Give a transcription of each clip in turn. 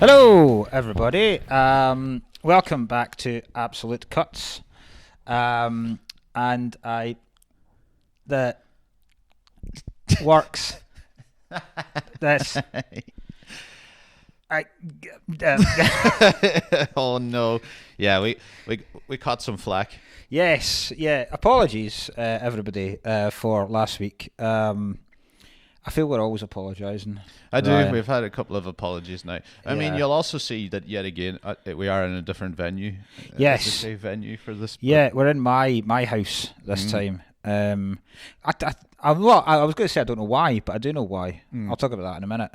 Hello, everybody. Welcome back to Absolute Cuts. The works. This. Oh no! Yeah, we caught some flack. Yes, yeah. Apologies, everybody, for last week. I feel we're always apologising. I do. Ryan. We've had a couple of apologies now. I mean, you'll also see that yet again we are in a different venue. Yes, Is it a venue for this. Yeah, we're in my house this time. I was going to say I don't know why, but I do know why. I'll talk about that in a minute.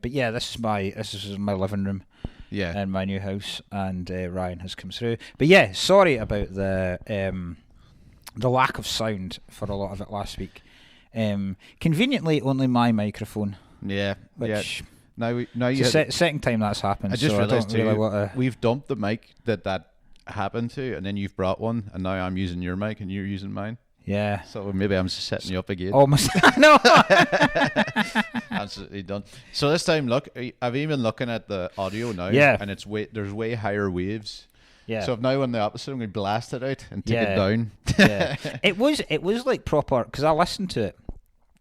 But yeah, this is my living room. Yeah. In my new house, and Ryan has come through. But yeah, sorry about the lack of sound for a lot of it last week. Conveniently, only my microphone. Yeah. Which Now it's the second time that's happened. I just realised really we've dumped the mic that happened to, and then you've brought one, and now I'm using your mic and you're using mine. Yeah. So maybe I'm just setting you up again. Almost. No. Absolutely done. So this time, look, I've even looking at the audio now. Yeah. And there's way higher waves. Yeah. So if now on the episode, I'm going to blast it out and take it down. Yeah. It was like proper, because I listened to it,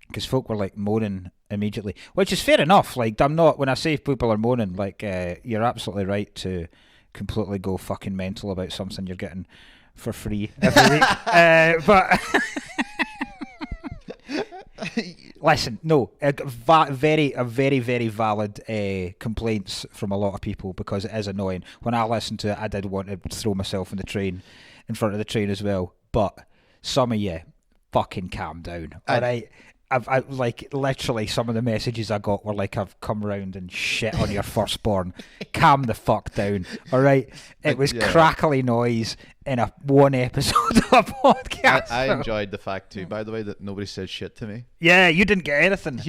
because folk were like moaning immediately, which is fair enough. Like, I'm not, when I say people are moaning, like, you're absolutely right to completely go fucking mental about something you're getting for free every week. But listen, no, very valid complaints from a lot of people, because it is annoying. When I listened to it, I did want to throw myself in front of the train as well. But some of you, fucking calm down. All right. I like literally some of the messages I got were like, I've come round and shit on your firstborn. Calm the fuck down. All right. It was crackly noise in one episode of a podcast. I enjoyed the fact too, by the way, that nobody said shit to me. Yeah, you didn't get anything.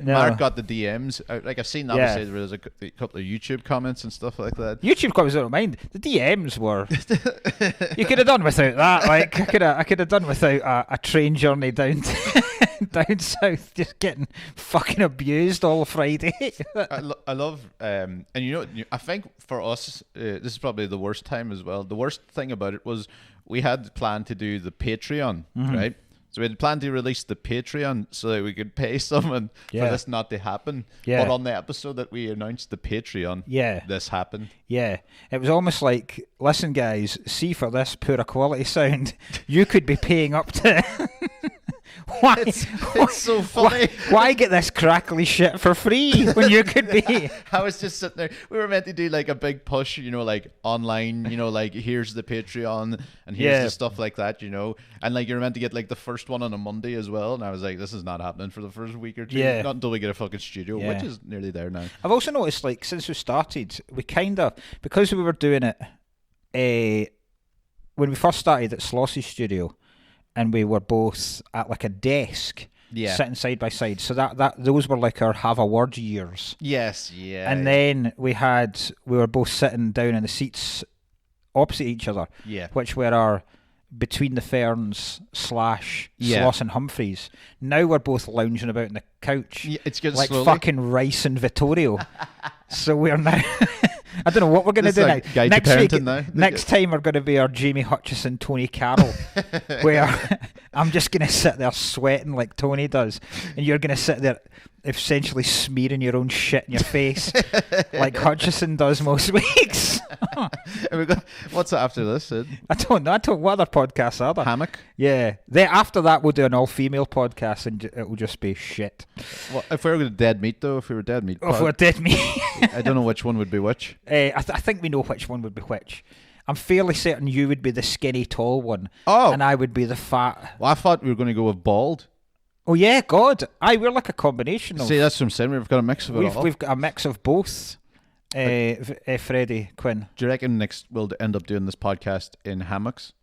No. Mark got the DMs. Like, I've seen obviously there was a couple of YouTube comments and stuff like that. YouTube comments, I don't mind. The DMs were. You could have done without that. Like, I could have done without a train journey down down south, just getting fucking abused all Friday. I love, and I think for us, this is probably the worst time as well. The worst thing about it was we had planned to do the Patreon, right? So we had planned to release the Patreon so that we could pay someone for this not to happen. Yeah. But on the episode that we announced the Patreon, this happened. Yeah. It was almost like, listen guys, see, for this poor quality sound, you could be paying up to... Why? It's so funny. Why get this crackly shit for free when you could be? I was just sitting there. We were meant to do like a big push, like online, like here's the Patreon and here's the stuff like that, and like you're meant to get like the first one on a Monday as well. And I was like, this is not happening for the first week or two. Yeah. Not until we get a fucking studio, which is nearly there now. I've also noticed, like, since we started, we kind of, because we were doing it when we first started at Slossy's studio, and we were both at like a desk, sitting side by side. So those were like our have a word years. Yes, yeah. And then we were both sitting down in the seats opposite each other. Yeah. Which were our Between the Ferns / Sloss and Humphreys. Now we're both lounging about on the couch. Yeah, it's getting like slowly. Fucking Rice and Vittorio. So we're now... I don't know what we're going to do like now. Next week, next time we're going to be our Jamie Hutchison, Tony Carroll, where I'm just going to sit there sweating like Tony does, and you're going to sit there essentially smearing your own shit in your face like Hutchison does most weeks. What's after this, Sid? I don't know. What other podcasts are there? Hammock? Yeah. After that, we'll do an all-female podcast, and it will just be shit. Well, if we were dead meat, though, if we were dead meat... If we're dead meat... I don't know which one would be which. I think we know which one would be which. I'm fairly certain you would be the skinny, tall one. Oh. And I would be the fat... Well, I thought we were going to go with bald. Oh, yeah, God. We're like a combination of... See, that's what I'm saying. We've got a mix of it all. We've got a mix of both. Freddie Quinn. Do you reckon next we'll end up doing this podcast in hammocks?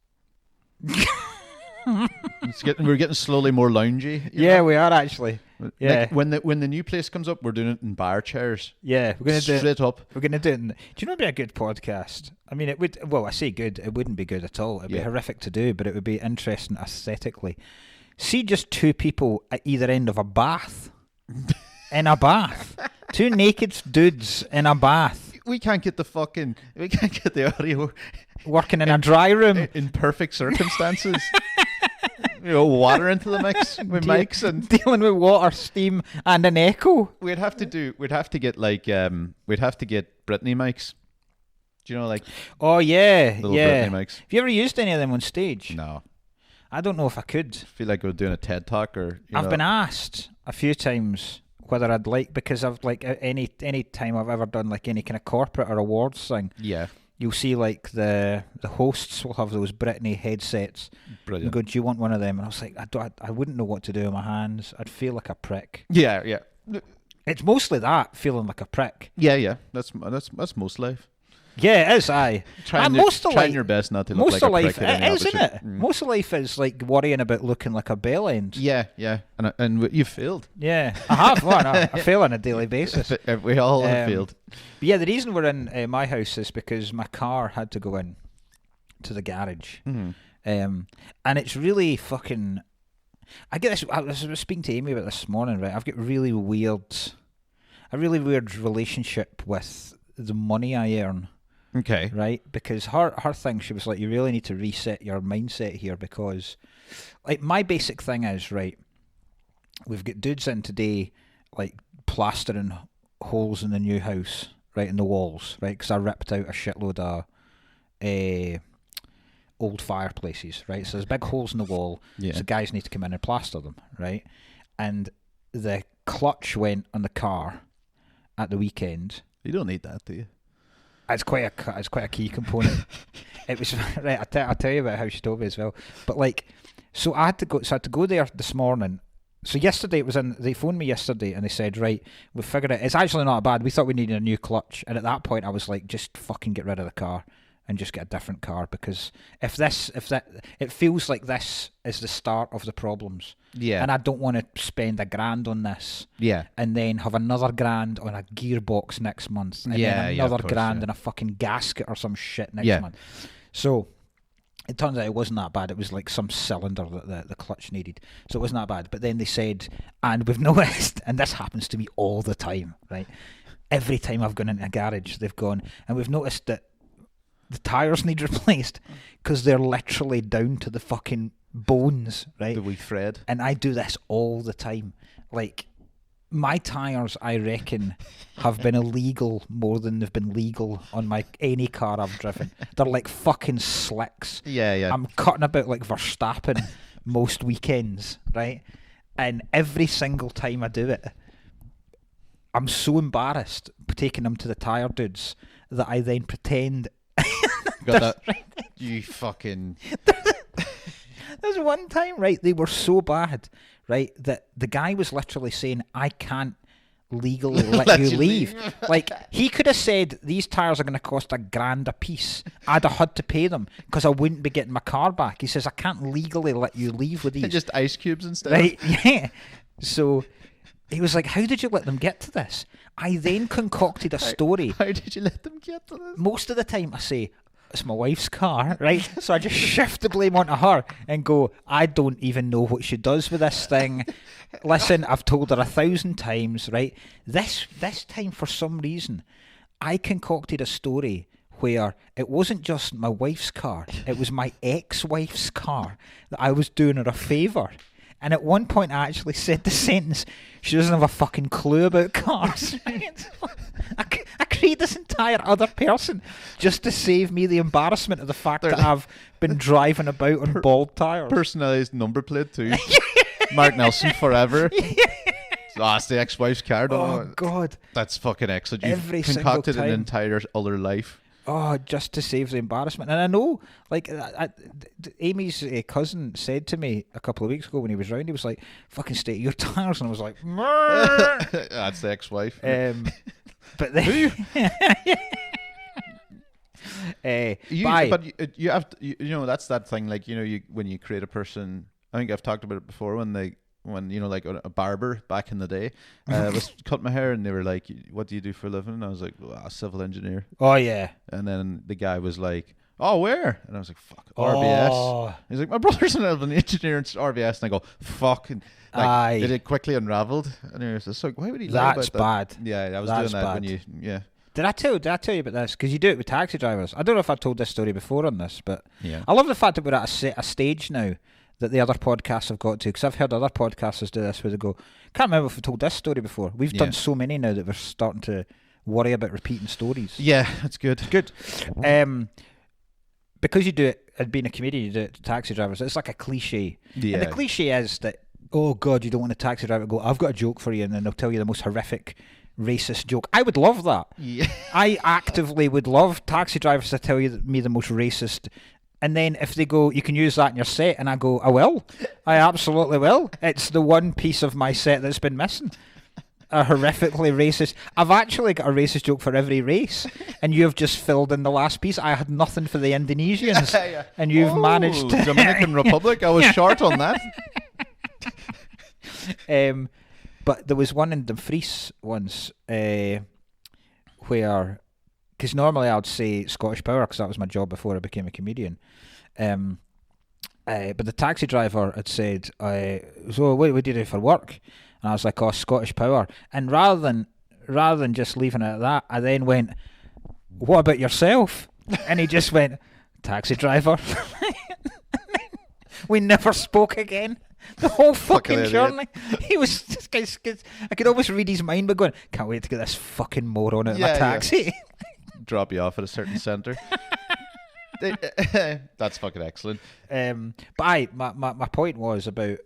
We're getting slowly more loungy. Yeah, we are actually. Yeah. When the new place comes up, we're doing it in bar chairs. Yeah, we're gonna do straight up. We're gonna do it. Do you know it'd be a good podcast? I mean, it would. Well, I say good. It wouldn't be good at all. It'd be horrific to do, but it would be interesting aesthetically. See, just two people at either end of a bath. In a bath. Two naked dudes in a bath. we can't get the audio Working in a dry room. in perfect circumstances. Water into the mix with mics and dealing with water, steam, and an echo. We'd have to get Britney mics. Do you know, like? Oh yeah, little yeah. Britney mics. Have you ever used any of them on stage? No. I don't know if I could. I feel like we're doing a TED talk or. I've been asked a few times whether I'd like, because I've like any time I've ever done like any kind of corporate or awards thing. Yeah. You'll see like the hosts will have those Britney headsets. Brilliant. And go, do you want one of them? And I was like, I wouldn't know what to do with my hands. I'd feel like a prick. Yeah. It's mostly that, feeling like a prick. Yeah. That's most life. Yeah, it is. Trying your best not to look like a prick. It is, isn't it? Most of life is like worrying about looking like a bell end. Yeah. And you failed. Yeah, I have. Well, I fail on a daily basis. We all have failed. But yeah, the reason we're in my house is because my car had to go in to the garage. Mm-hmm. And it's really fucking. I get this. I was speaking to Amy about this this morning, right? I've got a really weird relationship with the money I earn. Okay. Right? Because her thing, she was like, you really need to reset your mindset here, because like my basic thing is, right, we've got dudes in today like plastering holes in the new house, right, in the walls, right, because I ripped out a shitload of old fireplaces, right, so there's big holes in the wall. Yeah. So guys need to come in and plaster them, right, and the clutch went on the car at the weekend. You don't need that, do you? It's quite a key component. It was right. I'll tell you about how she told me as well. But like, so I had to go there this morning. So yesterday it was in. They phoned me yesterday and they said, right, we figured it. It's actually not bad. We thought we needed a new clutch, and at that point I was like, just fucking get rid of the car and just get a different car, because it feels like this is the start of the problems. Yeah. And I don't want to spend $1,000 on this. Yeah. And then have another $1,000 on a gearbox next month. And then another $1,000 on a fucking gasket or some shit next month. So it turns out it wasn't that bad. It was like some cylinder that the clutch needed. So it wasn't that bad. But then they said, and we've noticed, and this happens to me all the time, right? Every time I've gone into a garage, they've gone, and we've noticed that the tyres need replaced because they're literally down to the fucking bones, right? The wee thread. And I do this all the time. Like, my tyres, I reckon, have been illegal more than they've been legal on any car I've driven. They're like fucking slicks. Yeah. I'm cutting about like Verstappen most weekends, right? And every single time I do it, I'm so embarrassed taking them to the tyre dudes that I then pretend. Got that? Right. You fucking. There's one time, right, they were so bad, right, that the guy was literally saying, I can't legally let you leave. Like, he could have said, these tyres are going to cost $1,000 a piece. I'd have had to pay them because I wouldn't be getting my car back. He says, I can't legally let you leave with these. Just ice cubes instead. Right, yeah. So he was like, how did you let them get to this? I then concocted a story. How did you let them get to this? Most of the time I say, it's my wife's car, right? So I just shift the blame onto her and go, I don't even know what she does with this thing. Listen, I've told her 1,000 times, right? This time, for some reason, I concocted a story where it wasn't just my wife's car, it was my ex-wife's car that I was doing her a favour. And at one point I actually said the sentence, she doesn't have a fucking clue about cars. I created this entire other person just to save me the embarrassment of the fact that I've been driving about on bald tyres. Personalised number plate too. Mark Nelson forever. It's the ex-wife's car. God. That's fucking excellent. Every You've single concocted time. an entire other life. Oh, just to save the embarrassment. And I know, like, Amy's cousin said to me a couple of weeks ago when he was round, he was like, fucking state your tyres. And I was like, that's the ex-wife. But then... you have to, you know, that's that thing, like, you know, when you create a person, I think I've talked about it before, when you know, like a barber back in the day was cut my hair and they were like, what do you do for a living? And I was like, a civil engineer. Oh yeah. And then the guy was like, oh, where? And I was like, fuck, RBS. Oh. He's like, my brother's an engineer at RBS. And I go, fuck. And like, it quickly unraveled. And he was just like, why would he lie That's about that? bad. Yeah, I was That's doing that bad. when you, yeah. Did I tell you about this? Because you do it with taxi drivers. I don't know if I told this story before on this, but Yeah. I love the fact that we're at a stage now that the other podcasts have got to. Because I've heard other podcasters do this where they go, can't remember if we told this story before. We've done so many now that we're starting to worry about repeating stories. Yeah, that's good. Good. Because you do it, and being a comedian, you do it to taxi drivers. It's like a cliche. Yeah. And the cliche is that, oh God, you don't want a taxi driver to go, I've got a joke for you, and then they'll tell you the most horrific racist joke. I would love that. Yeah. I actively would love taxi drivers to tell me the most racist. And then if they go, you can use that in your set, and I go, I will. I absolutely will. It's the one piece of my set that's been missing. A horrifically racist. I've actually got a racist joke for every race, and you have just filled in the last piece. I had nothing for the Indonesians, Yeah. and you've managed to. Dominican Republic. I was short on that. But there was one in Dumfries once where, because normally I would say Scottish Power because that was my job before I became a comedian. But the taxi driver had said, so what do you do for work? And I was like, oh, Scottish Power. And rather than just leaving it at that, I then went, what about yourself? And he just went, taxi driver. We never spoke again. The whole fucking journey. He was just, I could almost read his mind, but going, can't wait to get this fucking moron out of my taxi. Drop you off at a certain centre. That's fucking excellent. But my point was about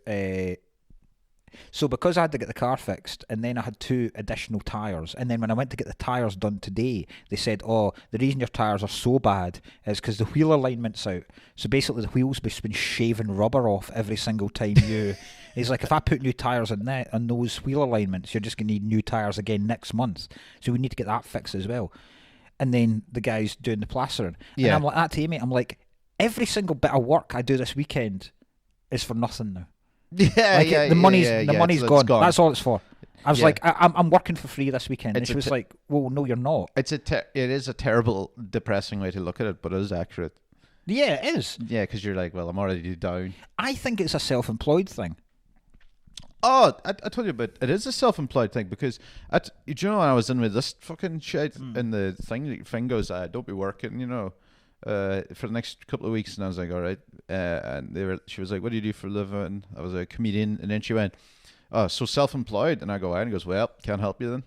so because I had to get the car fixed, and then I had 2 additional tyres, and then when I went to get the tyres done today, they said, oh, the reason your tyres are so bad is because the wheel alignment's out. So basically the wheel's just been shaving rubber off every single time you... He's like, if I put new tyres on those wheel alignments, you're just going to need new tyres again next month. So we need to get that fixed as well. And then the guy's doing the plastering. And I'm like that to Amy. I'm like, every single bit of work I do this weekend is for nothing now. The money's gone. That's all it's for. I was like, I'm working for free this weekend. And she was like, well, no, you're not. It is a terrible, depressing way to look at it, but it is accurate. Yeah, it is. Yeah, because you're like, well, I'm already down. I think it's a self-employed thing. Oh, I told you about it is a self-employed thing because do you know when I was in with this fucking shit in the thing goes, don't be working, for the next couple of weeks, and I was like, all right, and she was like, what do you do for a living? I was a comedian, and then she went, oh, so self-employed, and I go, and he goes, well, can't help you then.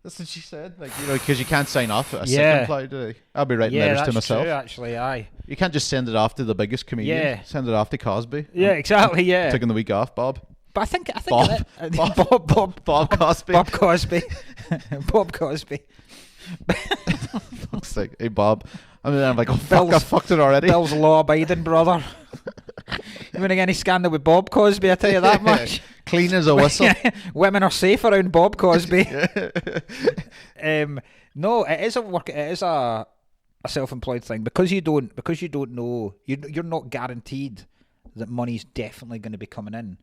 That's what she said, like, because you can't sign off as self-employed. I'll be writing letters to myself. True, actually, aye. You can't just send it off to the biggest comedian. Yeah. Send it off to Cosby. Yeah, exactly. Yeah. Taking the week off, Bob. But I think Bob Cosby. Bob Cosby. Bob Cosby. It's like, hey Bob. I mean, I'm like, oh fuck, I fucked it already. Bill's law-abiding brother. You want to get any scandal with Bob Cosby? I tell you that much. Clean as a whistle. Women are safe around Bob Cosby. No, it is a work. It is a self-employed thing because you don't know. You're not guaranteed that money's definitely going to be coming in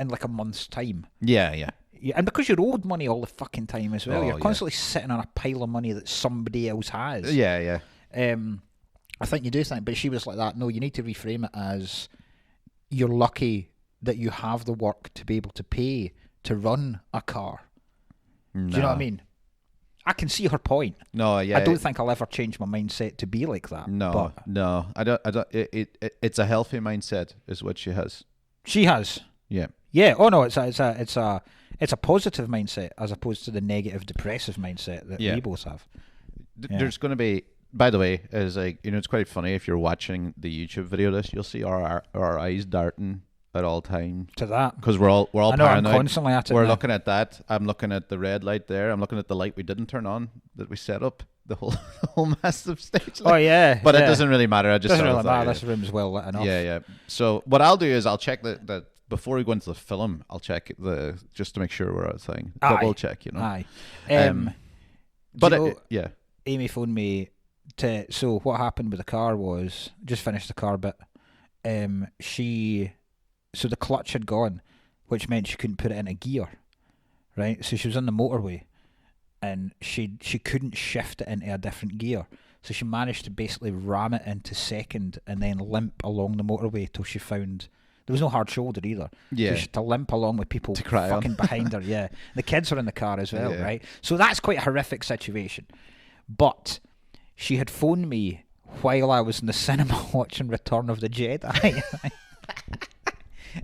like a month's time. Yeah, and because you're owed money all the fucking time as well. You're constantly sitting on a pile of money that somebody else has. Yeah. I think you do think, but she was like that. No, you need to reframe it as you're lucky that you have the work to be able to pay to run a car. No. Do you know what I mean? I can see her point. No, yeah. I don't think I'll ever change my mindset to be like that. No, I don't. It's a healthy mindset, is what she has. She has. Yeah. Yeah. Oh no, it's a positive mindset as opposed to the negative, depressive mindset that we both have. There's going to be. By the way, is like it's quite funny if you're watching the YouTube video. This you'll see our eyes darting at all times to that because we're all paranoid. I'm constantly at it. We're looking at that. I'm looking at the red light there. I'm looking at the light we didn't turn on that we set up. The whole massive stage. Oh yeah, but it doesn't really matter. I just doesn't really matter. This room's well lit enough. Yeah. So what I'll do is I'll check that before we go into the film. I'll check just to make sure we're out thing. Double check, Aye. Amy phoned me. So what happened with the car was just finished the car bit. So the clutch had gone, which meant she couldn't put it in a gear, right? So she was on the motorway, and she couldn't shift it into a different gear. So she managed to basically ram it into second and then limp along the motorway till she found There was no hard shoulder either. Yeah. She had to limp along with people To cry fucking on. behind her. Yeah, the kids were in the car as well, Yeah. right? So that's quite a horrific situation. But she had phoned me while I was in the cinema watching Return of the Jedi.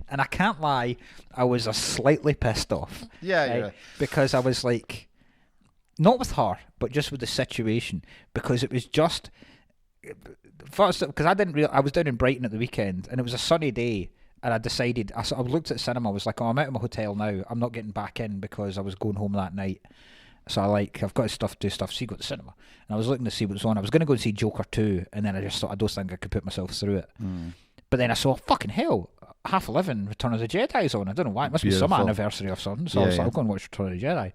And I can't lie, I was slightly pissed off. Yeah, right? yeah. Because I was like, not with her, but just with the situation. Because it was just first, because I was down in Brighton at the weekend, and it was a sunny day, and I decided, I looked at the cinema, I was like, oh, I'm out of my hotel now, I'm not getting back in because I was going home that night. So I've got to do stuff, so you go to the cinema. And I was looking to see what was on. I was going to go and see Joker 2, and then I just thought, I don't think I could put myself through it. But then I saw, fucking hell, 11:30 Return of the Jedi's on. I don't know why. It must be some Beautiful. anniversary or something. So I was like, I'll go and watch Return of the Jedi.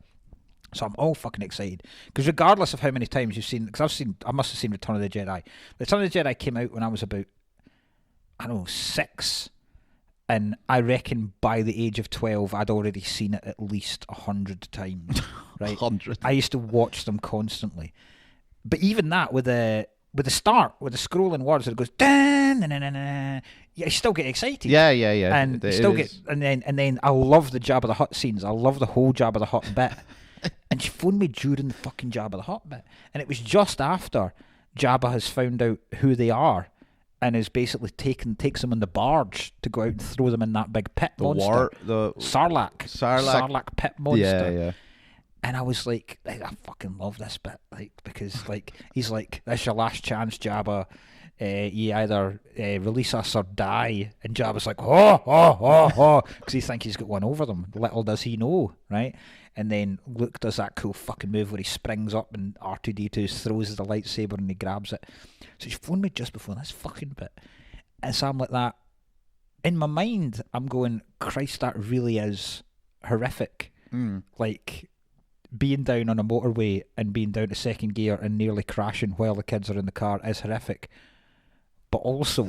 So I'm all fucking excited. Because regardless of how many times you've seen, because I must have seen Return of the Jedi. Return of the Jedi came out when I was about, 6. And I reckon by the age of 12, I'd already seen it at least 100 times. Right? 100. I used to watch them constantly. But even that, with the start, with the scrolling words, it goes, dan, you still get excited. Yeah. And you still get, and then I love the Jabba the Hutt scenes. I love the whole Jabba the Hutt bit. And she phoned me during the fucking Jabba the Hutt bit. And it was just after Jabba has found out who they are and is basically takes them on the barge to go out and throw them in that big pit monster. Sarlacc pit monster. Yeah. And I was like, I fucking love this bit, like, because like he's like, "That's your last chance, Jabba. You either release us or die." And Jabba's like, oh, because he thinks he's got one over them. Little does he know, right? And then Luke does that cool fucking move where he springs up and R2-D2 throws the lightsaber and he grabs it. So she phoned me just before this fucking bit. And so I'm like that. In my mind, I'm going, Christ, that really is horrific. Like, being down on a motorway and being down to second gear and nearly crashing while the kids are in the car is horrific. But also,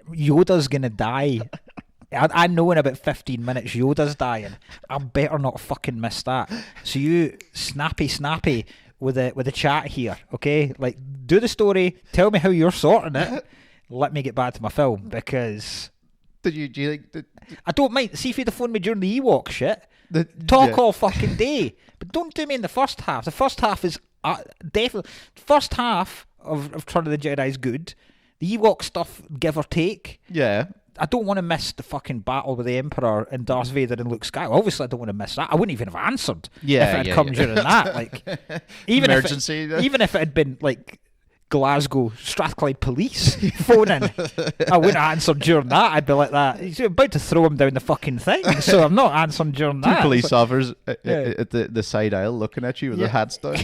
Yoda's going to die. I know in about 15 minutes Yoda's dying. I better not fucking miss that. So you snappy with the chat here, okay? Like, do the story, tell me how you're sorting it, let me get back to my film, because Do you think I don't mind. See if you'd have phoned me during the Ewok shit, talk all fucking day, but don't do me in the first half. The first half is definitely, first half of Return of the Jedi is good. The Ewok stuff, give or take. Yeah. I don't want to miss the fucking battle with the Emperor and Darth Vader and Luke Skywalker. Obviously, I don't want to miss that. I wouldn't even have answered if it had come during that. Like, even emergency. Even if it had been like Glasgow Strathclyde police phoning, I wouldn't have answered during that. I'd be like that. He's about to throw him down the fucking thing, so I'm not answering during that. Two police officers at the side aisle looking at you with their hats down.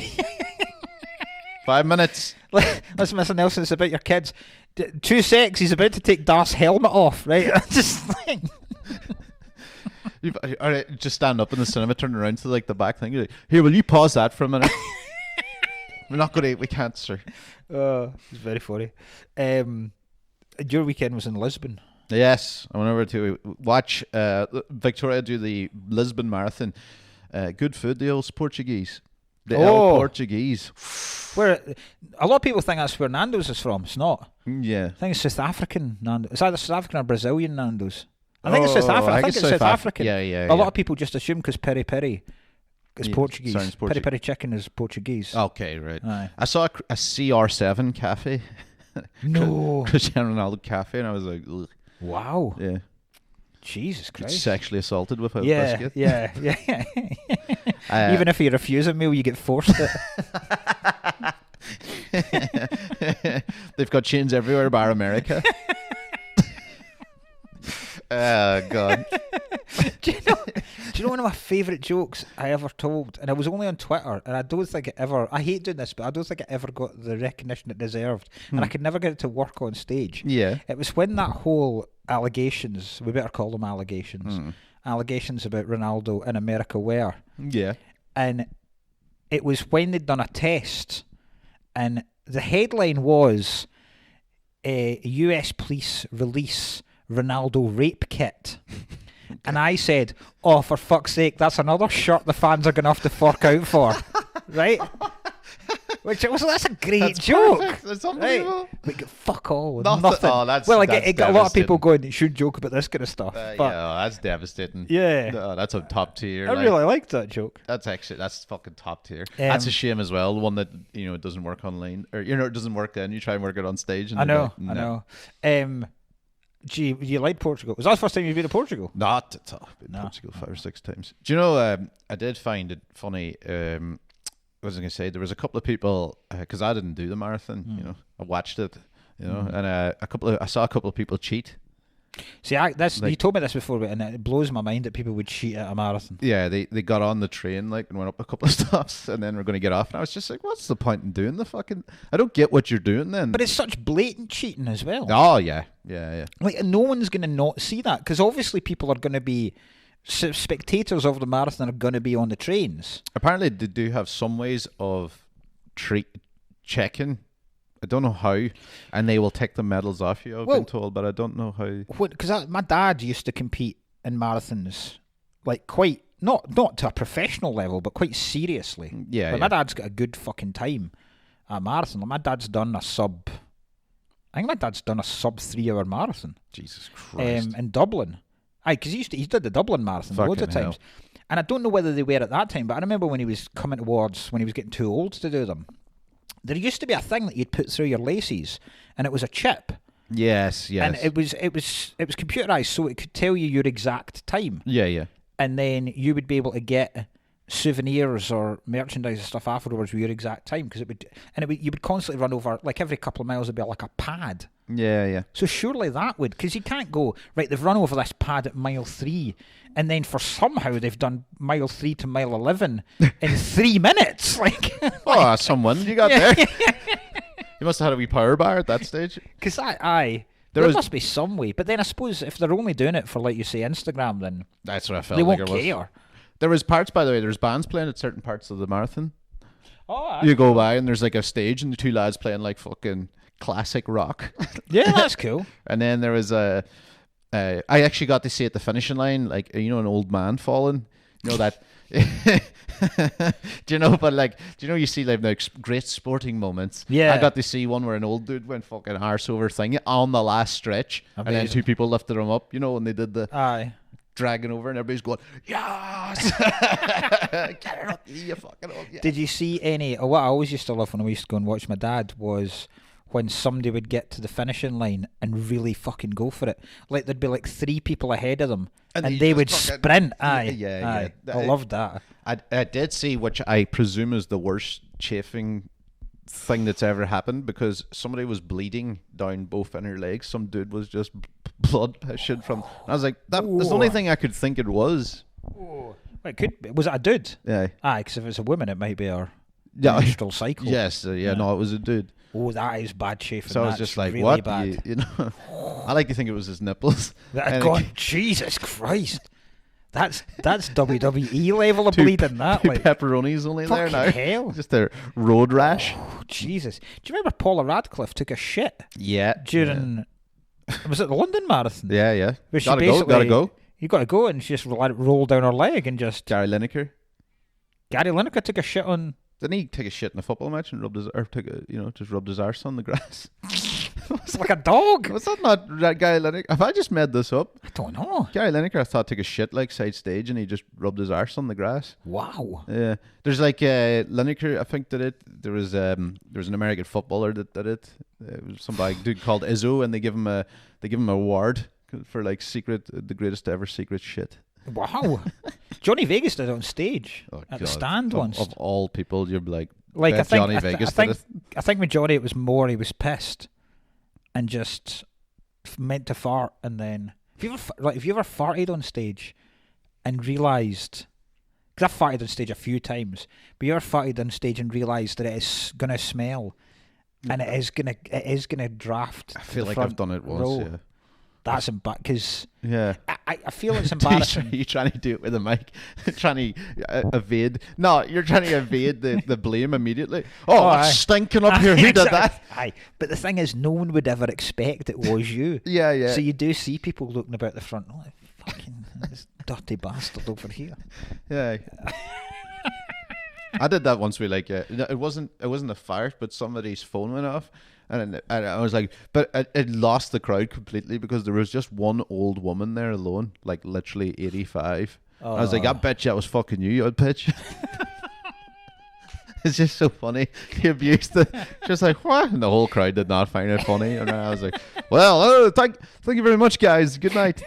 5 minutes. Listen, Mr. Nelson, it's about your kids. 2 secs, he's about to take Darth's helmet off, right? Just like... All right, just stand up in the cinema, turn around to like the back thing. You're like, here, will you pause that for a minute? We can't, sir. It's very funny. Your weekend was in Lisbon. Yes, I went over to watch Victoria do the Lisbon Marathon. Good food, the old Portuguese. El Portuguese. Where a lot of people think that's where Nando's is from. It's not. Yeah. I think it's South African Nando's. It's either South African or Brazilian Nando's. I think it's South African. I think it's South African. Yeah. A lot of people just assume because peri peri is Portuguese. Sounds Peri peri chicken is Portuguese. Okay, right. Aye. I saw a CR7 cafe. No. Cristiano Ronaldo cafe, and I was like, ugh. Wow. Yeah. Jesus Christ. Sexually assaulted with a Yeah. Even if you refuse a meal, you get forced it. They've got chains everywhere bar America. Oh God. Do you know one of my favourite jokes I ever told? And I was only on Twitter, and I don't think it ever, I hate doing this, but I don't think it ever got the recognition it deserved. And I could never get it to work on stage. Yeah. It was when that whole allegations, we better call them allegations, allegations about Ronaldo in America were. Yeah. And it was when they'd done a test, and the headline was, US police release Ronaldo rape kit. And I said, oh, for fuck's sake, that's another shirt the fans are going to have to fork out for. Right? Which was that's a great That's joke. perfect. That's unbelievable. We get fuck all. Nothing. Nothing. Oh, that's well, I that's get a lot of people devastating. going, you should joke about this kind of stuff. Yeah, but that's devastating. yeah, No, that's a top tier. I really liked that joke. That's fucking top tier. That's a shame as well. One that it doesn't work online, or it doesn't work. Then you try and work it on stage. And I they're know. like, no. I know. Gee, you like Portugal? Was that the first time you've been to Portugal? Not at all. Been to Portugal 5 or 6 times. Do you know? I did find it funny. What was I going to say? There was a couple of people because I didn't do the marathon. I watched it. And I saw a couple of people cheat. See, you told me this before, and it blows my mind that people would cheat at a marathon. Yeah, they got on the train and went up a couple of stops, and then we're going to get off. And I was just like, what's the point in doing the fucking? I don't get what you're doing then. But it's such blatant cheating as well. Oh yeah. Like no one's going to not see that because obviously people are going to be spectators of the marathon are going to be on the trains. Apparently, they do have some ways of checking. I don't know how, and they will take the medals off you. I've been told, but I don't know how. Because my dad used to compete in marathons, like quite not to a professional level, but quite seriously. Yeah, My dad's got a good fucking time at a marathon. Like, my dad's done a sub 3 hour marathon. Jesus Christ! In Dublin. Aye, because he did the Dublin marathon loads of times. And I don't know whether they were at that time, but I remember when he was coming towards when he was getting too old to do them. There used to be a thing that you'd put through your laces, and it was a chip. Yes. And it was computerized, so it could tell you your exact time. Yeah. And then you would be able to get souvenirs or merchandise and stuff afterwards with your exact time because you would constantly run over, like every couple of miles would be like a pad. Yeah. So surely that would, because you can't go right. They've run over this pad at mile 3, and then somehow they've done mile 3 to mile 11 in 3 minutes. Like, someone you got there. You must have had a wee power bar at that stage. Because there must be some way. But then I suppose if they're only doing it for, like you say, Instagram, then that's what I felt. They like won't it was. care. There was parts, by the way. There's bands playing at certain parts of the marathon. Oh, you go by and there's like a stage and the 2 lads playing like fucking classic rock. Yeah, that's cool. And then there was I actually got to see at the finishing line, like an old man falling. You know that. Do you know? But you see like great sporting moments. Yeah. I got to see one where an old dude went fucking arse over thing on the last stretch, and then 2 people lifted him up. And they did the dragging over, and everybody's going, yes, get it up, you fucking old. Yeah. Did you see any? What I always used to love when I used to go and watch my dad was when somebody would get to the finishing line and really fucking go for it. Like there'd be like 3 people ahead of them, and they would sprint. Yeah. I loved that. I did see, which I presume is the worst chafing thing that's ever happened, because somebody was bleeding down both inner legs. Some dude was just blood pushing from. I was like, that's the only thing I could think it was. Oh. It could be. Was it a dude? Yeah. Because if it's a woman, it might be our menstrual cycle. Yes. No, it was a dude. Oh, that is bad chafing. So I was just like, really what? Bad. I like to think it was his nipples. Jesus Christ. That's WWE level of bleeding. That like pepperonis only there now. Hell. Just a road rash. Oh, Jesus. Do you remember Paula Radcliffe took a shit? Yeah. During was it the London Marathon? Yeah. Where Gotta go. You gotta go, and she just let it roll down her leg and just. Gary Lineker took a shit on. Didn't he take a shit in a football match and rubbed his arse on the grass? It's like a dog. Was that not Gary Lineker? Have I just made this up? I don't know. Gary Lineker, I thought, took a shit like side stage and he just rubbed his arse on the grass. Wow. Yeah. There's like Lineker, I think, did it. There was an American footballer that did it. It was some dude called Izzo, and they give him a award for like the greatest ever secret shit. Wow. Johnny Vegas did it on stage at the stand once. Of all people, you're like I think Johnny Vegas did it. I think with Johnny it was more he was pissed and just meant to fart, and then have you ever farted on stage and realised, because I've farted on stage a few times, but you ever farted on stage and realised that it is gonna smell and it is gonna draft. I feel like I've done it once. Yeah. That's embarrassing, because I feel it's Are embarrassing. you trying to do it with a mic? Trying to evade? No, you're trying to evade the blame immediately. It's stinking up here. Who did that? Aye, but the thing is, no one would ever expect it was you. Yeah. So you do see people looking about the front. Oh, fucking this dirty bastard over here. Yeah. I did that once. It wasn't a fart, but somebody's phone went off, and I was like, but it lost the crowd completely because there was just one old woman there alone, like literally 85. I was like, I bet you that was fucking you, I'd pitch. It's just so funny. He abused it. Just like, what? And the whole crowd did not find it funny. And I was like, well, thank you very much, guys. Good night.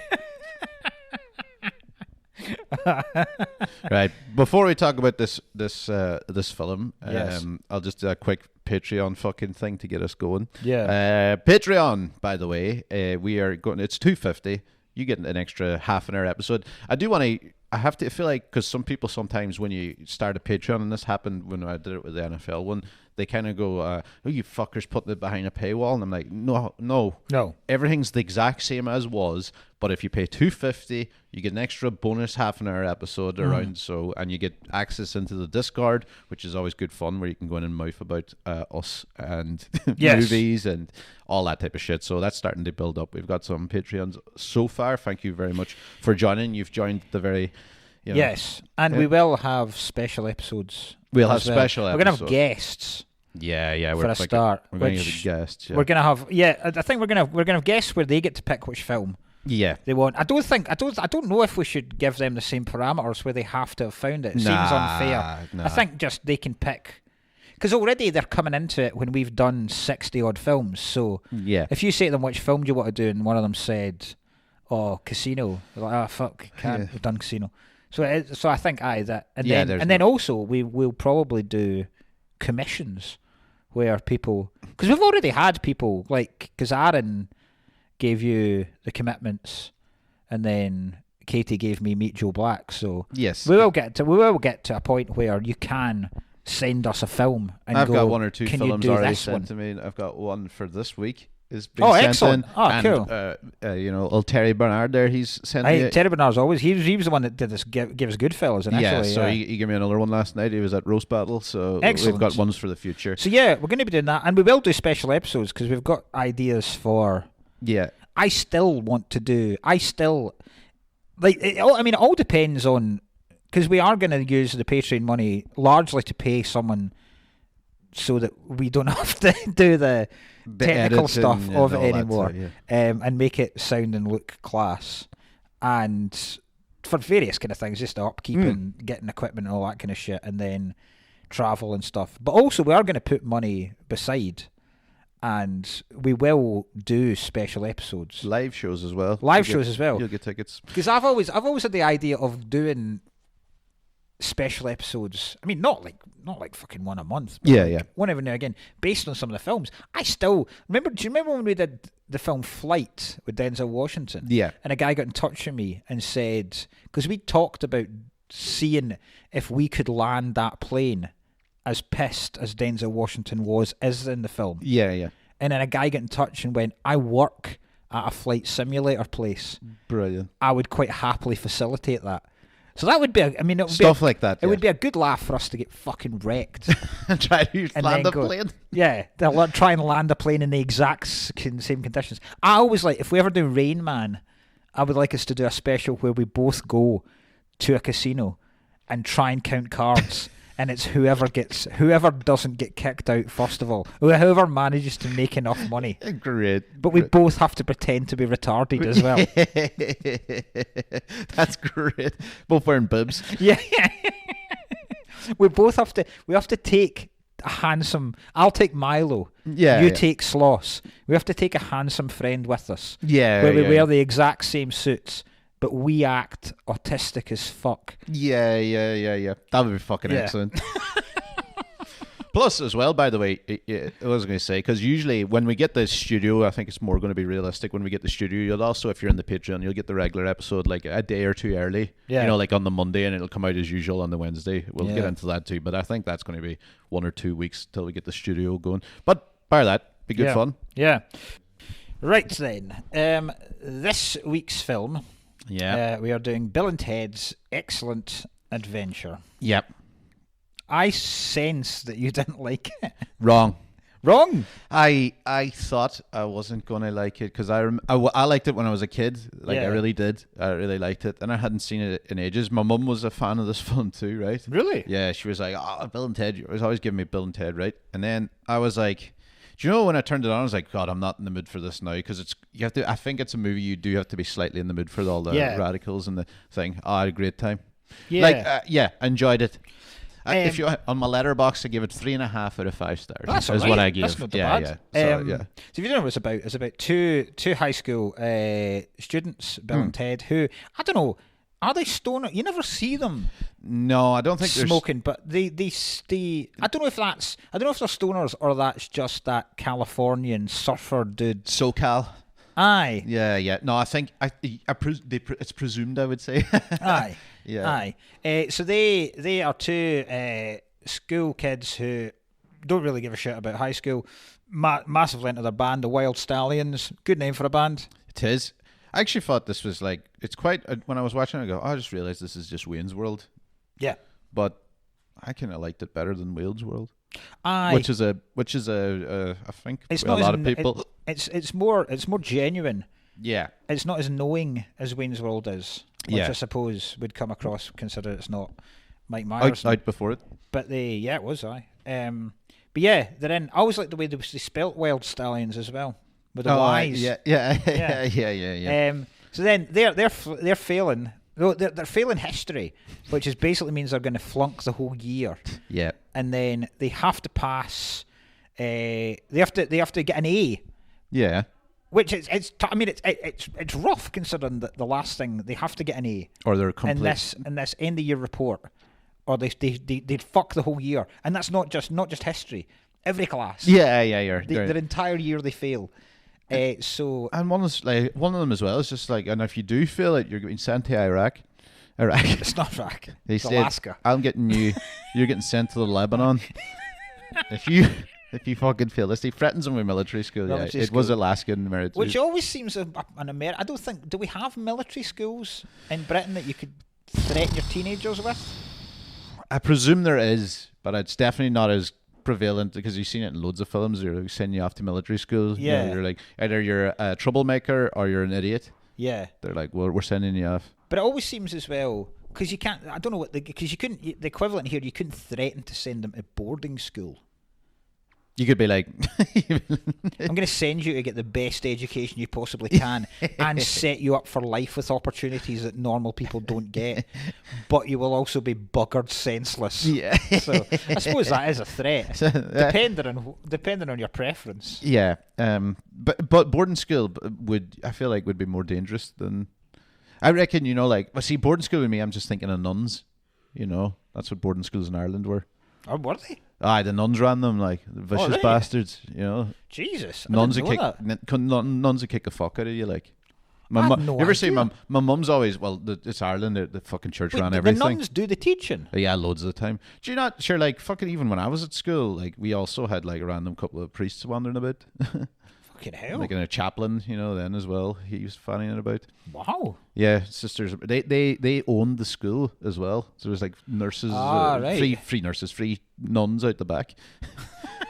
Right. Before we talk about this film, Yes. I'll just do a quick Patreon fucking thing to get us going. Yeah. Patreon, by the way, we are going. It's $2.50. You get an extra half an hour episode. I feel like, because some people sometimes when you start a Patreon, and this happened when I did it with the NFL one, they kind of go, oh, you fuckers putting it behind a paywall. And I'm like, no. Everything's the exact same as was, but if you pay $2.50, you get an extra bonus half an hour episode around, and you get access into the Discord, which is always good fun, where you can go in and mouth about us and movies and all that type of shit. So that's starting to build up. We've got some Patreons so far. Thank you very much for joining. You've joined the very... Yes, and we will have special episodes. We'll have special episodes. We're going to have guests. Yeah. For a start, we're going to have guests. Yeah. We're going to have. Yeah, I think we're going to have guests where they get to pick which film. Yeah, they want. I don't know if we should give them the same parameters where they have to have found it. It seems unfair. I think just they can pick. Because already they're coming into it when we've done 60 odd films. So if you say to them which film do you want to do, and one of them said, "Oh, Casino," they're like, fuck, can't. We've done Casino. So I think that, and then also we'll probably do commissions where people, because we've already had people like, because Aaron gave you The Commitments, and then Katie gave me Meet Joe Black. So yes, we will get to a point where you can send us a film, and I've got one or two can films you do already this sent one? to me. I've got one for this week. Is being sent excellent! In, Oh, and, cool. Old Terry Bernard there. He's sent me. Terry Bernard's always he was the one that did this. Give us Goodfellas initially. Yeah, so he gave me another one last night. He was at Roast Battle, so excellent. We've got ones for the future. So we're going to be doing that, and we will do special episodes because we've got ideas for. Yeah, I still want to do. It all depends on, because we are going to use the Patreon money largely to pay someone, so that we don't have to do the technical stuff of it anymore, and make it sound and look class, and for various kind of things, just upkeep and getting equipment and all that kind of shit, and then travel and stuff. But also we are going to put money beside, and we will do special episodes, live shows as well. You'll get tickets, because I've always had the idea of doing special episodes. I mean, not like fucking one a month. But one every now and again, based on some of the films. I still remember. Do you remember when we did the film Flight with Denzel Washington? Yeah. And a guy got in touch with me and said, because we talked about seeing if we could land that plane as pissed as Denzel Washington is in the film. Yeah. And then a guy got in touch and went, I work at a flight simulator place. Brilliant. I would quite happily facilitate that. So that would be, stuff like that. It would be a good laugh for us to get fucking wrecked. Try to land a plane. Yeah, they'll try and land a plane in the exact same conditions. I always if we ever do Rain Man, I would like us to do a special where we both go to a casino and try and count cards. And it's whoever doesn't get kicked out first of all, whoever manages to make enough money. Great. But we both have to pretend to be retarded as well. That's great. Both wearing bibs. Yeah. We have to take a handsome. I'll take Milo. Yeah. You take Sloss. We have to take a handsome friend with us. Yeah. Where we wear the exact same suits, but we act autistic as fuck. Yeah. That would be fucking excellent. Plus, as well, by the way, I was going to say, because usually when we get the studio, I think it's more going to be realistic. When we get the studio, you'll also, if you're in the Patreon, you'll get the regular episode like a day or two early. Yeah. Like on the Monday, and it'll come out as usual on the Wednesday. We'll get into that too, but I think that's going to be 1 or 2 weeks till we get the studio going. But bar that, be good fun. Yeah. Right then, this week's film. Yeah. We are doing Bill and Ted's Excellent Adventure. Yep. I sense that you didn't like it. Wrong. Wrong. I thought I wasn't gonna like it because I liked it when I was a kid. Like I Yeah. really did. I really liked it, and I hadn't seen it in ages. My mum was a fan of this film too, right? Really? Yeah, she was like, "Oh, Bill and Ted." She was always giving me Bill and Ted, right? And then I was like, "Do you know when I turned it on? I was like, God, I'm not in the mood for this now because you have to. I think it's a movie you do have to be slightly in the mood for all the Yeah. radicals and the thing. Oh, I had a great time. Yeah. Like, yeah, I enjoyed it. If you on my letterbox, I give it 3.5 out of 5 stars. That's is all what right. I give. That's not too yeah, bad. yeah. So, yeah. So if you don't know what it's about two high school students, Bill and Ted, who I don't know, are they stoner? You never see them No, I don't think there's smoking, but they stay. I don't know if they're stoners or that's just that Californian surfer dude. SoCal. Aye, Yeah. No, I think it's presumed. I would say. aye, Yeah. aye. So they are two school kids who don't really give a shit about high school. Massively into their band, the Wild Stallions. Good name for a band. It is. I actually thought this was like it's quite. When I was watching it, I go, oh, I just realized this is just Wayne's World. Yeah. But I kind of liked it better than Wayne's World, Aye. which is a I think It's a not lot as, of people. It's more genuine. Yeah. It's not as knowing as Wayne's World is, which Yeah. I suppose would come across considering it's not Mike Myers. Out before it. But it was but yeah, they're in. I always like the way they spelt Wild Stallions as well with the Y's. Yeah. So then they're failing. No, they're failing history, which is basically means they're going to flunk the whole year. Yeah. And then they have to pass. They have to get an A. Yeah. Which it's rough considering that the last thing they have to get an A Or they're complete. in this end of year report, or they'd fuck the whole year, and that's not just history. Every class, Yeah. You're right. their entire year they fail. So And one of them as well is just like, and if you do feel it, you're getting sent to Iraq. it's not Iraq. They It's said, Alaska. I'm getting you. You're getting sent to the Lebanon. If you fucking feel this, he threatens them with military school. Military It was school. Alaskan military. Which always seems an American. I don't think. Do we have military schools in Britain that you could threaten your teenagers with? I presume there is, but it's definitely not as prevalent because you've seen it in loads of films. They're like sending you off to military school. You know, Yeah. you're like either you're a troublemaker or you're an idiot. Yeah. They're like, well, we're sending you off. But it always seems as well because you can't. I don't know what because you couldn't. The equivalent here, you couldn't threaten to send them to boarding school. You could be like, I'm going to send you to get the best education you possibly can and set you up for life with opportunities that normal people don't get. But you will also be buggered senseless. yeah, So I suppose that is a threat, depending on your preference. yeah. But boarding school would be more dangerous than. I reckon, like, well, see, boarding school with me, I'm just thinking of nuns. That's what boarding schools in Ireland were. Oh, were they? Aye, the nuns ran them like vicious really? bastards. Jesus, Nuns I would didn't kick. know that. Nuns would kick the fuck out of you. Like, I had no you ever see idea. my mum's always it's Ireland. The fucking church Wait, ran the everything. nuns do the teaching. Yeah, loads of the time. Do you not? Sure, like fucking even when I was at school, like we also had like a random couple of priests wandering about, Fucking hell! like in a chaplain, then as well. He was fanning it about. Wow. Yeah, sisters. They owned the school as well. So it was like nurses, right. free nurses, free nuns out the back.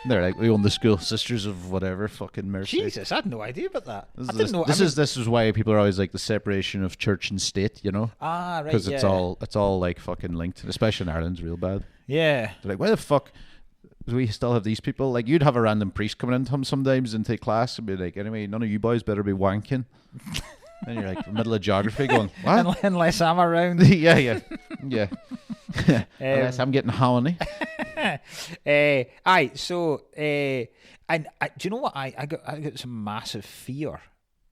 They're like, we own the school, sisters of whatever, fucking mercy. Jesus, I had no idea about that. I This didn't know. this is why people are always like the separation of church and state, right. because Yeah. it's all like fucking linked, especially in Ireland's real bad. Yeah. They're like, why the fuck do we still have these people? Like, you'd have a random priest coming in sometimes into class and be like, anyway, none of you boys better be wanking. And you're like, middle of geography going, what? Unless I'm around. yeah. Unless I'm getting horny. Aye. So, and do you know what? I got some massive fear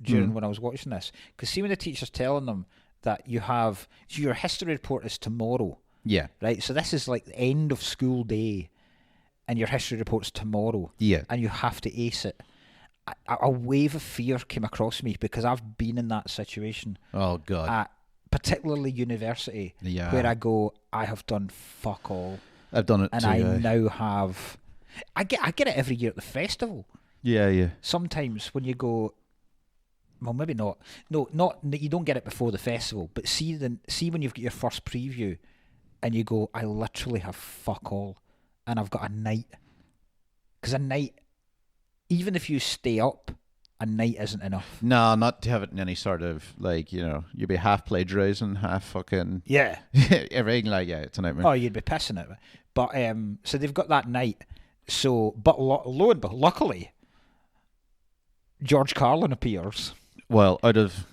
during when I was watching this, because see when the teacher's telling them that your history report is tomorrow, Yeah. right? So this is like the end of school day, and your history report's tomorrow. Yeah. And you have to ace it. A wave of fear came across me because I've been in that situation Oh, God. at particularly university, Yeah. where I go, I have done fuck all, I've done it and too. I now have. I get it every year at the festival. Yeah. Sometimes when you go, well, maybe not. No, not you don't get it before the festival, but see when you've got your first preview, and you go, I literally have fuck all, and I've got a night, because a night even if you stay up, a night isn't enough. No, not to have it in any sort of like, you'd be half plagiarizing, half fucking Yeah. everything. Like, yeah, it's a nightmare. Oh, you'd be pissing it. But so they've got that night. So, but lo and behold, luckily, George Carlin appears. Well, out of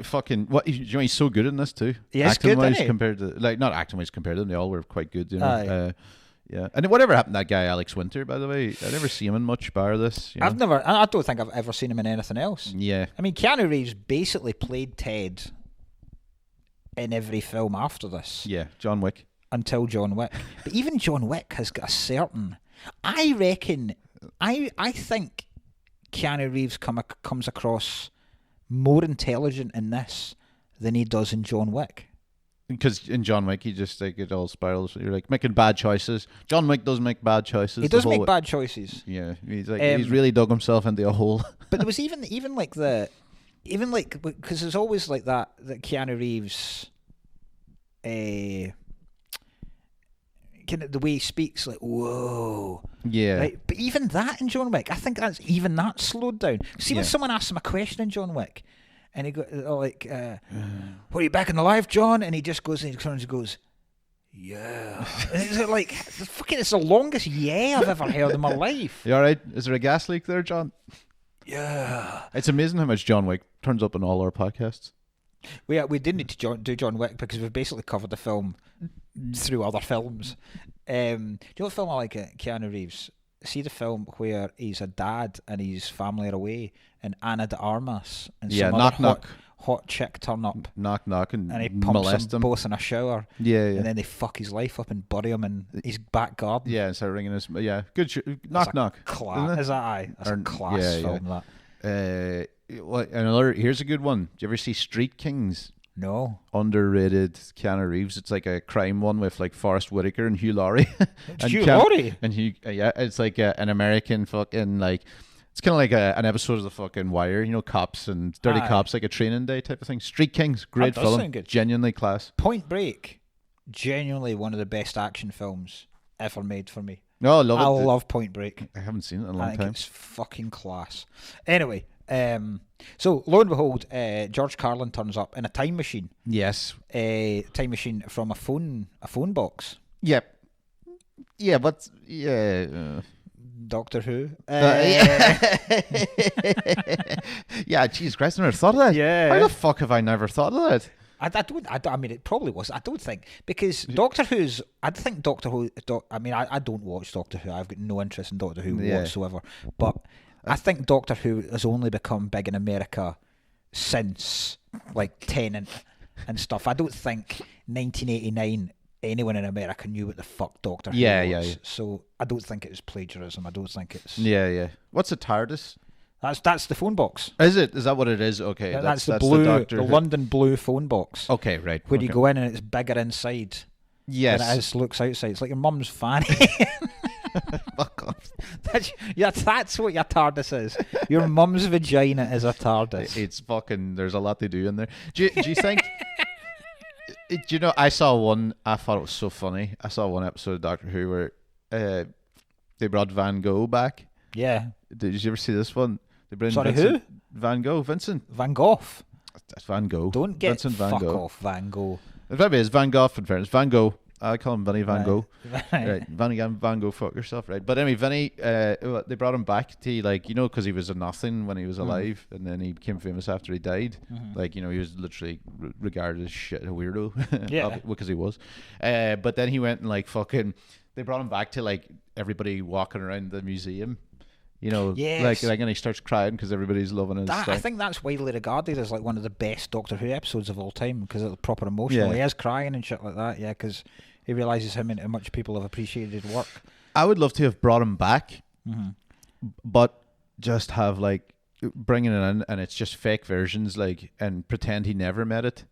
fucking what, he's so good in this too. Yeah, he's good, isn't he? compared to not acting wise compared to them, they all were quite good. Aye. Yeah, and whatever happened to that guy Alex Winter, by the way, I never see him in much bar this. I don't think I've ever seen him in anything else. Yeah, I mean, Keanu Reeves basically played Ted in every film after this. Yeah, John Wick. Until John Wick. But even John Wick has got a certain... I reckon... I think Keanu Reeves comes across more intelligent in this than he does in John Wick. Because in John Wick, he just like it all spirals. You're like making bad choices. John Wick does make bad choices. He does make bad choices. Yeah, he's really dug himself into a hole. But there was even because there's always like that Keanu Reeves, kind of the way he speaks, like whoa. Yeah. Right? But even that in John Wick, I think that slowed down. See, when someone asks him a question in John Wick, and he goes like, "What, are you back in the life, John?" And he just goes and he turns and goes, "Yeah." And it's like it's the longest "yeah" I've ever heard in my life. You all right? Is there a gas leak there, John? Yeah. It's amazing how much John Wick turns up in all our podcasts. We did need to do John Wick because we've basically covered the film through other films. Do you know what film I like? Keanu Reeves. See the film where he's a dad and his family are away, and Ana de Armas and some other hot chick turn up. Knock and he pumps molest them both in a shower. Yeah. And then they fuck his life up and bury him in his back garden. Yeah, and start ringing his. Yeah, good. Knock. Is that aye? That's a class film. That. Here's a good one. Do you ever see Street Kings? No. Underrated Keanu Reeves. It's like a crime one with like Forrest Whitaker and Hugh Laurie. Laurie? And it's like an American fucking like. It's kind of like an episode of the fucking Wire, cops and dirty cops, like a training day type of thing. Street Kings, great film, genuinely class. Point Break, genuinely one of the best action films ever made for me. No, I love it. I love Point Break. I haven't seen it in a long time. I think it's fucking class. Anyway, so lo and behold, George Carlin turns up in a time machine. Yes, a time machine from a phone box. Yep. Yeah, but yeah. Doctor Who. Yeah, Jesus Christ, I never thought of that. Yeah. How the fuck have I never thought of that? I mean, it probably was. I don't think because Doctor Who's. I think Doctor Who. I don't watch Doctor Who. I've got no interest in Doctor Who whatsoever. But I think Doctor Who has only become big in America since like Tennant and stuff. I don't think 1989 anyone in America knew what the fuck Doctor Who was. Yeah. So I don't think it was plagiarism. I don't think it's. Yeah. What's a TARDIS? That's the phone box. Is it? Is that what it is? Okay. That's the blue, the London blue phone box. Okay, right. Where you go in and it's bigger inside. Yes. Than it looks outside. It's like your mum's fanny. Fuck off. That's what your TARDIS is. Your mum's vagina is a TARDIS. It's fucking. There's a lot to do in there. Do you think? Do you know? I saw one. I thought it was so funny. I saw one episode of Doctor Who where they brought Van Gogh back. Yeah. Did you ever see this one? They bring Sorry, Vincent, who? Van Gogh. Vincent. Van Gogh. That's Van Gogh. Don't get Vincent Van fuck Gogh. off, Van Gogh. Maybe it's Van Gogh in fairness. Van Gogh. I call him Vinny Van Gogh. Right. Van Gogh, fuck yourself, right? But anyway, Vinny, they brought him back to, like, because he was a nothing when he was alive, and then he became famous after he died. Like, he was literally regarded as shit, a weirdo. Yeah. Because he was. But then he went and, like, fucking, they brought him back to, like, everybody walking around the museum. Yes. Like, and he starts crying because everybody's loving his stuff. I think that's widely regarded as like one of the best Doctor Who episodes of all time because it's proper emotional. He is crying and shit like that, because he realises how much people have appreciated his work. I would love to have brought him back, but just have like bringing it in and it's just fake versions, like, and pretend he never met it.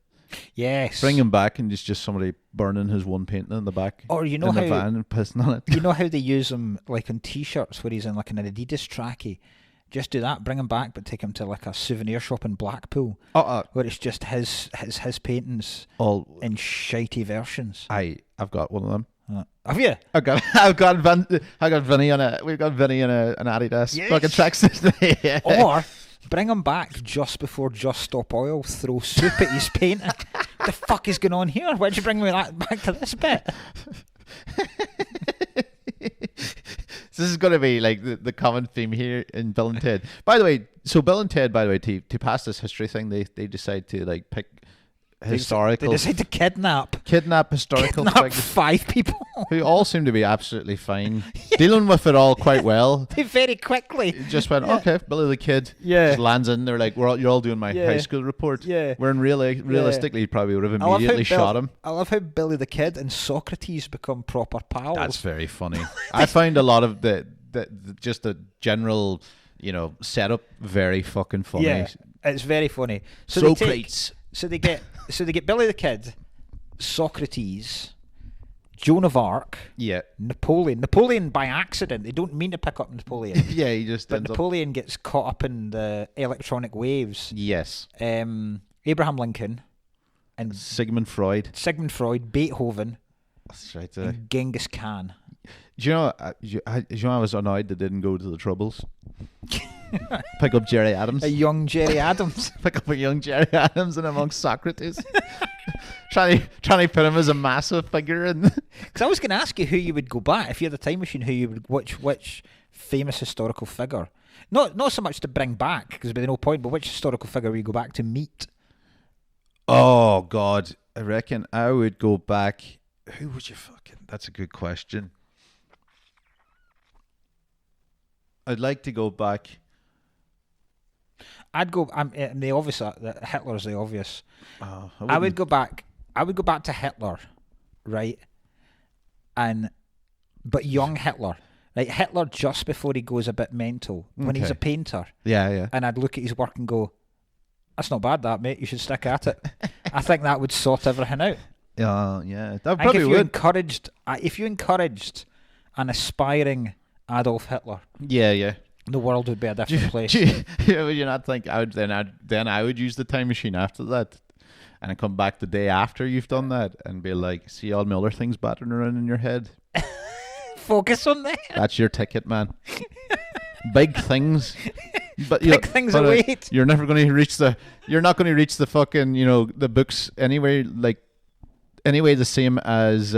Yes. Bring him back and it's just somebody burning his one painting in the back. Or in the van and pissing on it. You know how they use him like on T-shirts where he's in like an Adidas trackie? Just do that, bring him back, but take him to like a souvenir shop in Blackpool where it's just his paintings all in shitey versions. I've got one of them. Have you? I've got Vinny on a. We've got Vinny in an Adidas Yes. fucking tracksuit. Yeah. Or bring him back just before Just Stop Oil throw soup at his painting. What the fuck is going on here? Why'd you bring me back to this bit? This is going to be like the common theme here in Bill and Ted. By the way, so Bill and Ted, to pass this history thing, they decide to like pick historical. They decide to kidnap Historical figures 5 people. who all seem to be absolutely fine, dealing with it all quite well. They very quickly It just went, okay, Billy the Kid just lands in. They're like, you're all doing my high school report. Yeah. When realistically, he probably would have immediately shot him. I love how Billy the Kid and Socrates become proper pals. That's very funny. I find a lot of the just the general, setup very fucking funny. Yeah, it's very funny. Socrates. So they get Billy the Kid, Socrates, Joan of Arc, Napoleon. Napoleon by accident. They don't mean to pick up Napoleon. Yeah, he just But ends Napoleon gets caught up in the electronic waves. Yes. Abraham Lincoln and Sigmund Freud. Beethoven, That's right. and Genghis Khan. Do you know? I was annoyed they didn't go to the Troubles. Pick up Jerry Adams. A young Jerry Adams. Pick up a young Jerry Adams and amongst Socrates. trying to put him as a massive figure in. Because I was going to ask you who you would go back if you had a time machine. Which famous historical figure? Not so much to bring back because there'd be no point. But which historical figure would you go back to meet? Oh God, I reckon I would go back. Who would you fucking? That's a good question. I'd like to go back. I'd go. The obvious. Hitler's the obvious. Oh, I would go back. I would go back to Hitler, right? But young Hitler, like Hitler just before he goes a bit mental, when he's a painter. Yeah. And I'd look at his work and go, "That's not bad, that mate. You should stick at it." I think that would sort everything out. Yeah. That I think probably would. If you encouraged an aspiring Adolf Hitler, Yeah. the world would be a different place. Would you not think I would use the time machine after that, and I come back the day after you've done that and be like, see all my other things battering around in your head. Focus on that. That's your ticket, man. Big things, but Big things await. You're never going to reach the. You're not going to reach the fucking the books anyway the same as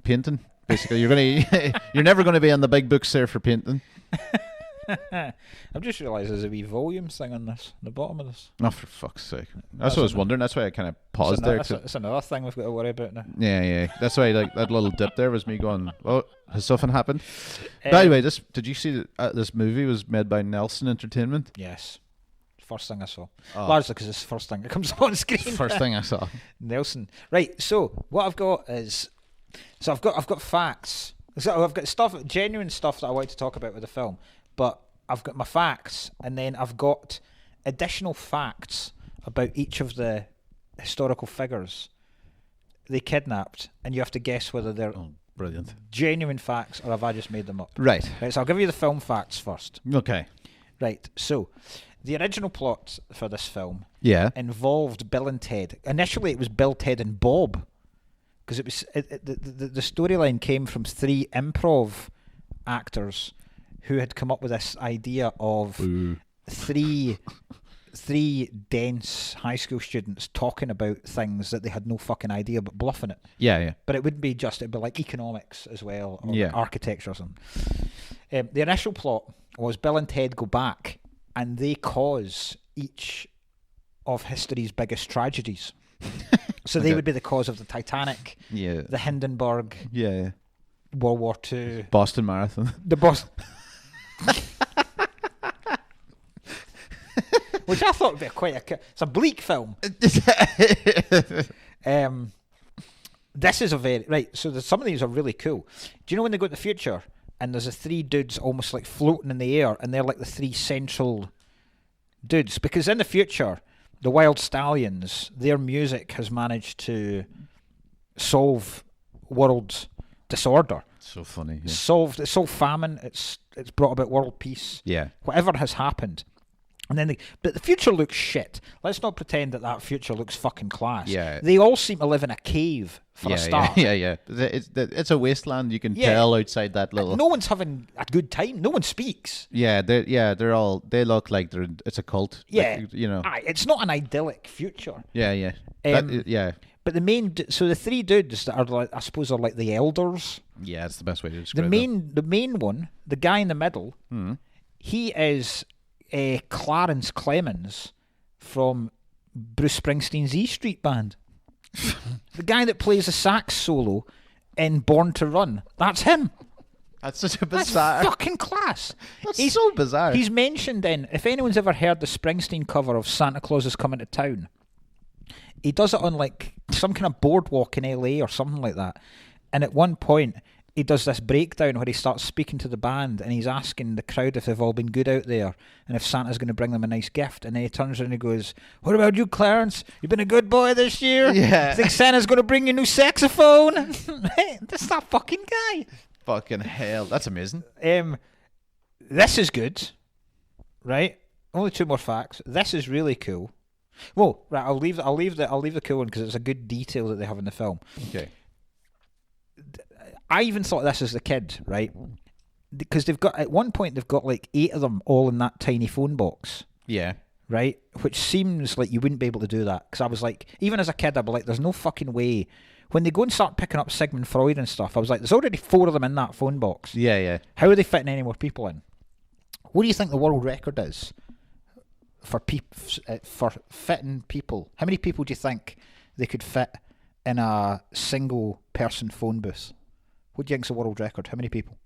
painting. Basically, you're never going to be on the big books there for painting. I've just realised there's a wee volume thing on this, the bottom of this. Oh, for fuck's sake! That's what I was wondering. That's why I kind of paused there. It's another thing we've got to worry about now. Yeah. That's why like that little dip there was me going, "Oh, has something happened?" By the way, did you see that this movie was made by Nelson Entertainment? Yes. First thing I saw. Oh. Largely because it's the first thing that comes on screen. First thing I saw. Nelson. Right. So what I've got is, I've got facts. So I've got genuine stuff that I want to talk about with the film, but I've got my facts, and then I've got additional facts about each of the historical figures they kidnapped, and you have to guess whether they're brilliant genuine facts or have I just made them up. Right. So I'll give you the film facts first. Okay. Right. So the original plot for this film involved Bill and Ted. Initially, it was Bill, Ted, and Bob, because the storyline came from 3 improv actors who had come up with this idea of three dense high school students talking about things that they had no fucking idea but bluffing it. Yeah. But it wouldn't be just, it'd be like economics as well, or Yeah. architecture or something. The initial plot was Bill and Ted go back and they cause each of history's biggest tragedies. So they would be the cause of the Titanic, the Hindenburg, World War II, Boston Marathon. the Boston... Which I thought would be it's a bleak film. This is a very... Right, so some of these are really cool. Do you know when they go to the future and there's 3 dudes almost like floating in the air and they're like the 3 central dudes? Because in the future, the Wild Stallions, their music has managed to solve world disorder. So funny. Yeah. It's solved famine. It's brought about world peace. Yeah. Whatever has happened. And then, but the future looks shit. Let's not pretend that future looks fucking class. Yeah. They all seem to live in a cave for a start. Yeah. It's a wasteland. You can tell outside that little. No one's having a good time. No one speaks. Yeah, they're all. They look like it's a cult. Yeah, like, you know. It's not an idyllic future. Yeah. Yeah. But so the three dudes that are like, I suppose, are like the elders. Yeah, that's the best way to describe them. The main one, the guy in the middle, he is Clarence Clemens from Bruce Springsteen's E Street Band. The guy that plays a sax solo in Born to Run. That's him. That's such a bizarre. That's fucking class. That's so bizarre. He's mentioned in, if anyone's ever heard the Springsteen cover of Santa Claus is Coming to Town, he does it on like some kind of boardwalk in LA or something like that. And at one point, he does this breakdown where he starts speaking to the band and he's asking the crowd if they've all been good out there and if Santa's going to bring them a nice gift. And then he turns around and he goes, "What about you, Clarence? You've been a good boy this year? Yeah. Think Santa's going to bring you a new saxophone?" Hey, that's that fucking guy. Fucking hell. That's amazing. This is good, right? Only 2 more facts. This is really cool. Well, right, I'll leave the cool one because it's a good detail that they have in the film. Okay. I even thought this as a kid, right? Because at one point they've got like 8 of them all in that tiny phone box. Yeah. Right? Which seems like you wouldn't be able to do that. Because I was like, even as a kid, I'd be like, there's no fucking way. When they go and start picking up Sigmund Freud and stuff, I was like, there's already 4 of them in that phone box. Yeah. How are they fitting any more people in? What do you think the world record is for fitting people? How many people do you think they could fit in a single person phone booth? What do you think's the world record? How many people?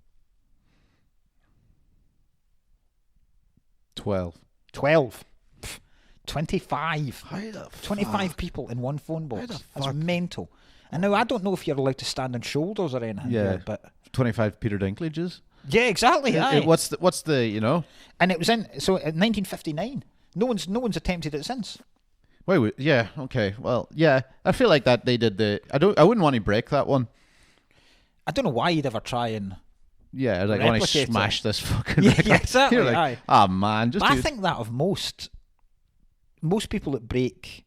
12. 12. 25. How the 25 people in one phone box. the That's fuck? mental. And now I don't know if you're allowed to stand on shoulders or anything. Yeah. Here, but 25 Peter Dinklages. yeah, exactly. Aye. What's the you know? And it was in 1959. No one's attempted it since. Wait, yeah, okay. Well, yeah. I feel like that they did I wouldn't want to break that one. I don't know why you'd ever try and. Yeah, like I want to replicate smash it. this fucking Yeah, record. exactly. You're like, Aye. oh man, just But I do think that of most people that break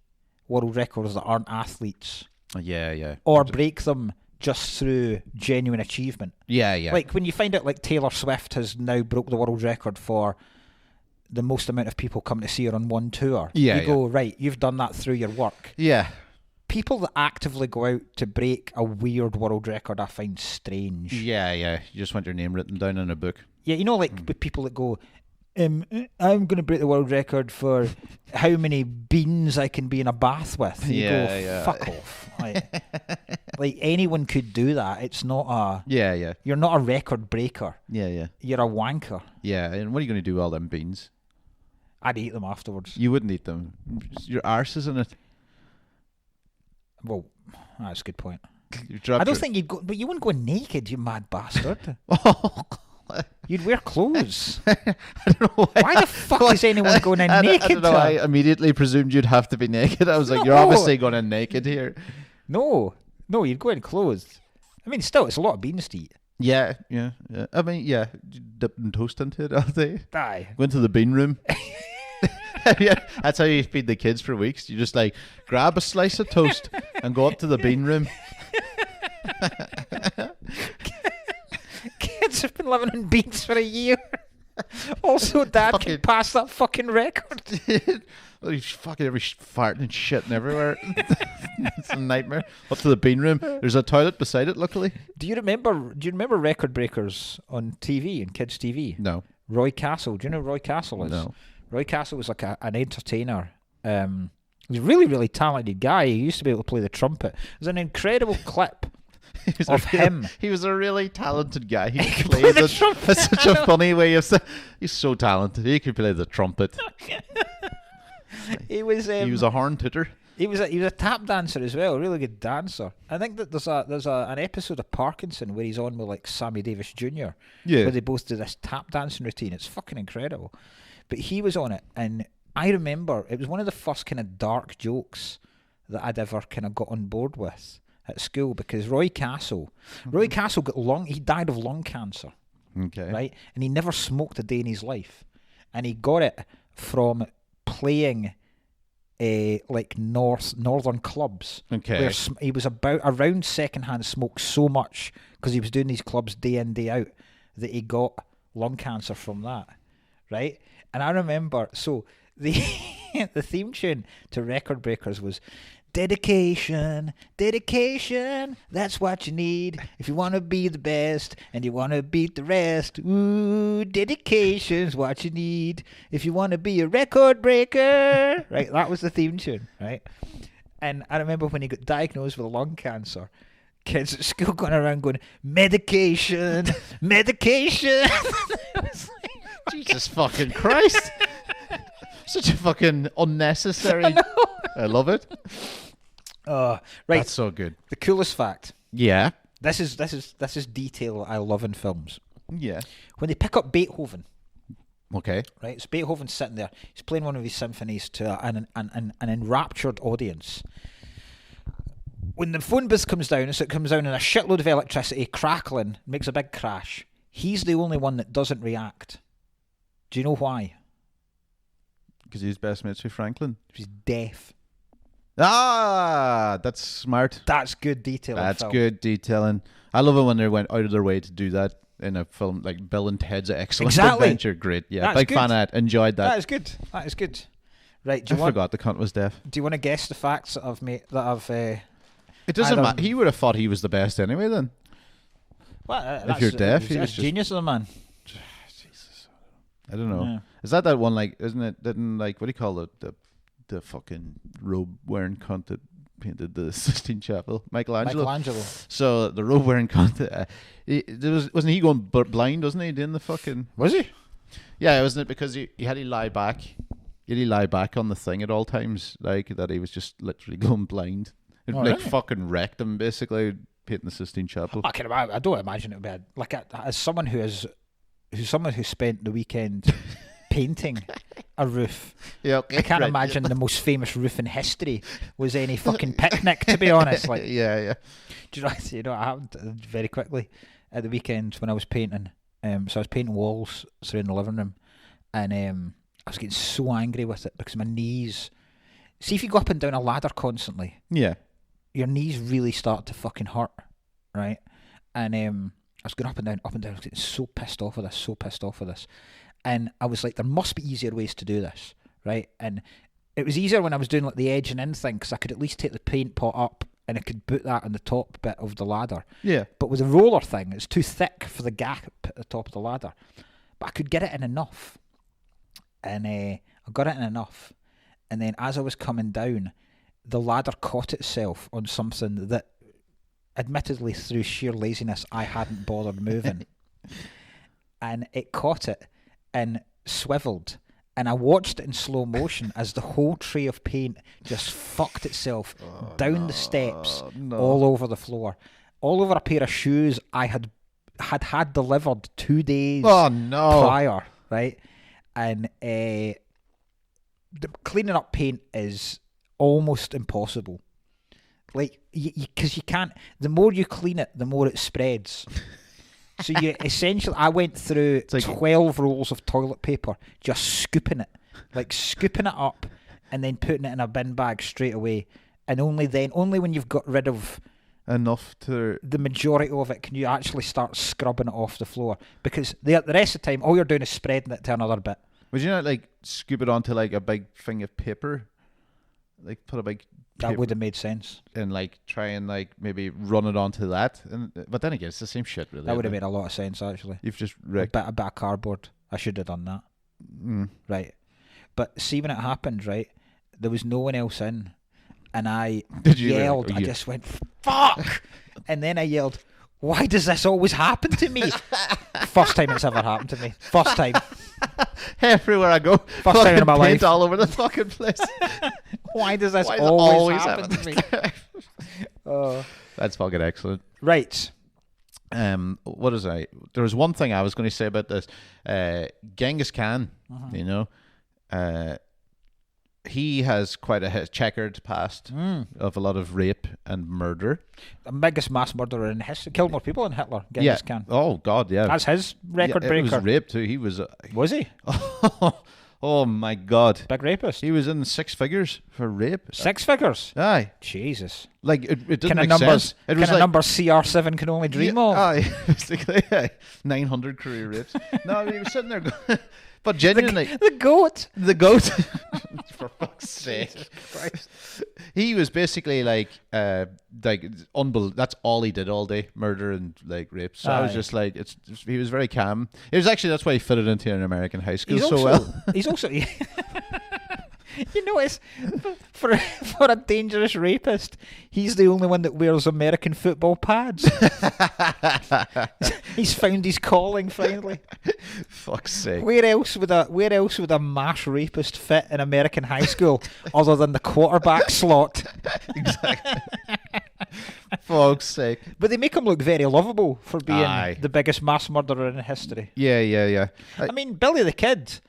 world records that aren't athletes Yeah. or break them just through genuine achievement. Yeah. Like when you find out like Taylor Swift has now broke the world record for the most amount of people coming to see her on one tour. Yeah, You go, right, you've done that through your work. Yeah. People that actively go out to break a weird world record I find strange. Yeah. You just want your name written down in a book. Yeah, you know, like with people that go, I'm going to break the world record for how many beans I can be in a bath with. And you go, fuck off. Like anyone could do that. It's not a... Yeah. You're not a record breaker. Yeah. You're a wanker. Yeah, and what are you going to do with all them beans? I'd eat them afterwards. You wouldn't eat them. Your arse is in it. Well, that's a good point. I I don't think you'd go... But you wouldn't go naked, you mad bastard. You'd wear clothes. I don't know Why the fuck is anyone going in naked? I don't know. I immediately presumed you'd have to be naked. I was like, you're No. obviously going in naked here. No, you'd go in clothes. I mean, still, it's a lot of beans to eat. Yeah. I mean, yeah, dipping toast into it all day. Aye. Go into the bean room. Yeah, that's how you feed the kids for weeks. You just like grab a slice of toast and go up to the bean room. Kids have been living on beans for a year. Also, Dad can pass that fucking record. He's fucking farting and shitting everywhere. It's a nightmare. Up to the bean room. There's a toilet beside it, luckily. Do you remember Record Breakers on TV, on kids' TV? No. Roy Castle. Do you know who Roy Castle is? No. Roy Castle was like an entertainer. He's a really, really talented guy. He used to be able to play the trumpet. There's an incredible clip of him. He was a really talented guy. He could play play the the trumpet. That's such a funny way of saying. He's so talented. He could play the trumpet. He was a horn tooter. He was a tap dancer as well, a really good dancer. I think that there's an episode of Parkinson where he's on with like Sammy Davis Jr. Yeah. Where they both do this tap dancing routine. It's fucking incredible. But he was on it, and I remember it was one of the first kind of dark jokes that I'd ever kind of got on board with at school, because Roy Castle he died of lung cancer. Okay. Right? And he never smoked a day in his life. And he got it from playing like northern clubs. Okay. Where he was around secondhand smoke so much because he was doing these clubs day in, day out, that he got lung cancer from that, right? And I remember, so the the theme tune to Record Breakers was dedication, dedication, that's what you need if you want to be the best and you want to beat the rest. Ooh, dedication's what you need if you want to be a record breaker. Right, that was the theme tune, right? And I remember when he got diagnosed with lung cancer, kids at school going around going, medication, medication. Jesus fucking Christ. Such a fucking unnecessary. I love it. Right. That's so good. The coolest fact. Yeah. This is detail I love in films. Yeah. When they pick up Beethoven, Okay. right? So Beethoven's sitting there. He's playing one of his symphonies to an enraptured audience. When the phone booth comes down, so it comes down in a shitload of electricity, crackling, makes a big crash. He's the only one that doesn't react. Do you know why? Because he's best mates with Franklin. He's deaf. Ah, that's smart. That's good detail. That's in film. good detailing. I love it when they went out of their way to do that in a film like Bill and Ted's Excellent Exactly. Adventure. Great, yeah. That's Big good. fan of that. Enjoyed that. That is good. That is good. Right. I forgot the cunt was deaf. Do you want to guess the facts that I've made? It doesn't matter. He would have thought he was the best anyway. Then, Well, if you're deaf, he was that's just genius of the man. Jesus. I don't know. Yeah. Is that one like? Isn't it? Didn't like what do you call it? The fucking robe wearing cunt that painted the Sistine Chapel, Michelangelo. So the robe wearing cunt. Wasn't he going blind? Wasn't he doing the fucking? Was he? Yeah, wasn't it because he had to lie back? He had to lie back on the thing at all times, like that. He was just literally going blind. It Really? fucking wrecked him basically painting the Sistine Chapel. I don't imagine it would be as someone who spent the weekend painting a roof. Yeah, okay, I can't right. imagine the most famous roof in history was any fucking picnic. To be honest, like yeah. do you know what happened very quickly at the weekend when I was painting? So I was painting walls through in the living room, and I was getting so angry with it because my knees. See, if you go up and down a ladder constantly, Yeah. your knees really start to fucking hurt, right? And I was going up and down. I was getting so pissed off with this. And I was like, there must be easier ways to do this, right? And it was easier when I was doing like the edge and in thing because I could at least take the paint pot up and I could put that on the top bit of the ladder. Yeah. But with the roller thing, it's too thick for the gap at the top of the ladder. But I could get it in enough. And I got it in enough. And then as I was coming down, the ladder caught itself on something that, admittedly through sheer laziness, I hadn't bothered moving. And it caught it and swiveled. And I watched it in slow motion as the whole tray of paint just fucked itself down the steps, all over the floor, all over a pair of shoes I had delivered 2 days prior, right? And cleaning up paint is almost impossible. Like, because you can't. The more you clean it, the more it spreads. So you essentially, I went through 12 rolls of toilet paper, just scooping it up, and then putting it in a bin bag straight away. And only when you've got rid of enough to the majority of it, can you actually start scrubbing it off the floor. Because the rest of the time, all you're doing is spreading it to another bit. Would you not like scoop it onto like a big thing of paper? Like put a big That would have made sense. And like try and like maybe run it onto that, but then again, it's the same shit, really. That would have made a lot of sense, actually. You've just a bit of cardboard. I should have done that. Right, but see when it happened, right? There was no one else in, and I yelled. I just went fuck, and then I yelled, "Why does this always happen to me?" First time it's ever happened to me. First time. Everywhere I go, first time in my life, all over the fucking place. Why does this always happen to me? That's fucking excellent. Right. What is I? There was one thing I was going to say about this. Genghis Khan, you know, he has quite a checkered past of a lot of rape and murder. The biggest mass murderer in history. Killed more people than Hitler, Genghis Khan. Oh, God, yeah. That's his record breaker. It was rape, too. He was... Was he? Oh, Oh my God. Big rapist. He was in 6 figures for rape. 6 figures. Aye. Jesus. Like it didn't Kind make of numbers. sense. It was like number CR7 can only dream of. Aye, basically. Aye. 900 career rapes. No, I mean, he was sitting there going, but genuinely, The goat. the goat. For fuck's sake. He was basically like that's all he did all day, murder and like rape. So I was just like, he was very calm. It was actually, that's why he fitted into an American high school well. He's also, you notice, for a dangerous rapist, he's the only one that wears American football pads. He's found his calling finally. Fuck's sake. Where else would a mass rapist fit in American high school other than the quarterback slot? Exactly. Fuck's sake. But they make him look very lovable for being Aye. the biggest mass murderer in history. Yeah. I mean, Billy the Kid.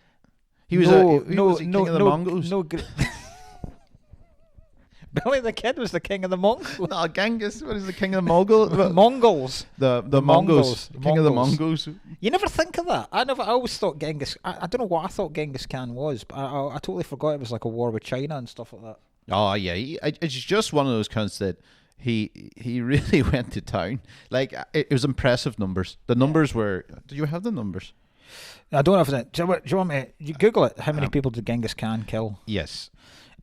He was was king of the Mongols. Billy the Kid was the king of the Mongols. No, Genghis. What is the king of the Mongols? Mongols. The Mongols. Mongols. The King of the Mongols. Mongols. You never think of that. I always thought Genghis. I don't know what I thought Genghis Khan was, but I totally forgot it was like a war with China and stuff like that. Oh yeah, it's just one of those cunts that he really went to town. Like it was impressive numbers. The numbers were. Do you have the numbers? I don't have that. Do you want me? You Google it. How many people did Genghis Khan kill? Yes.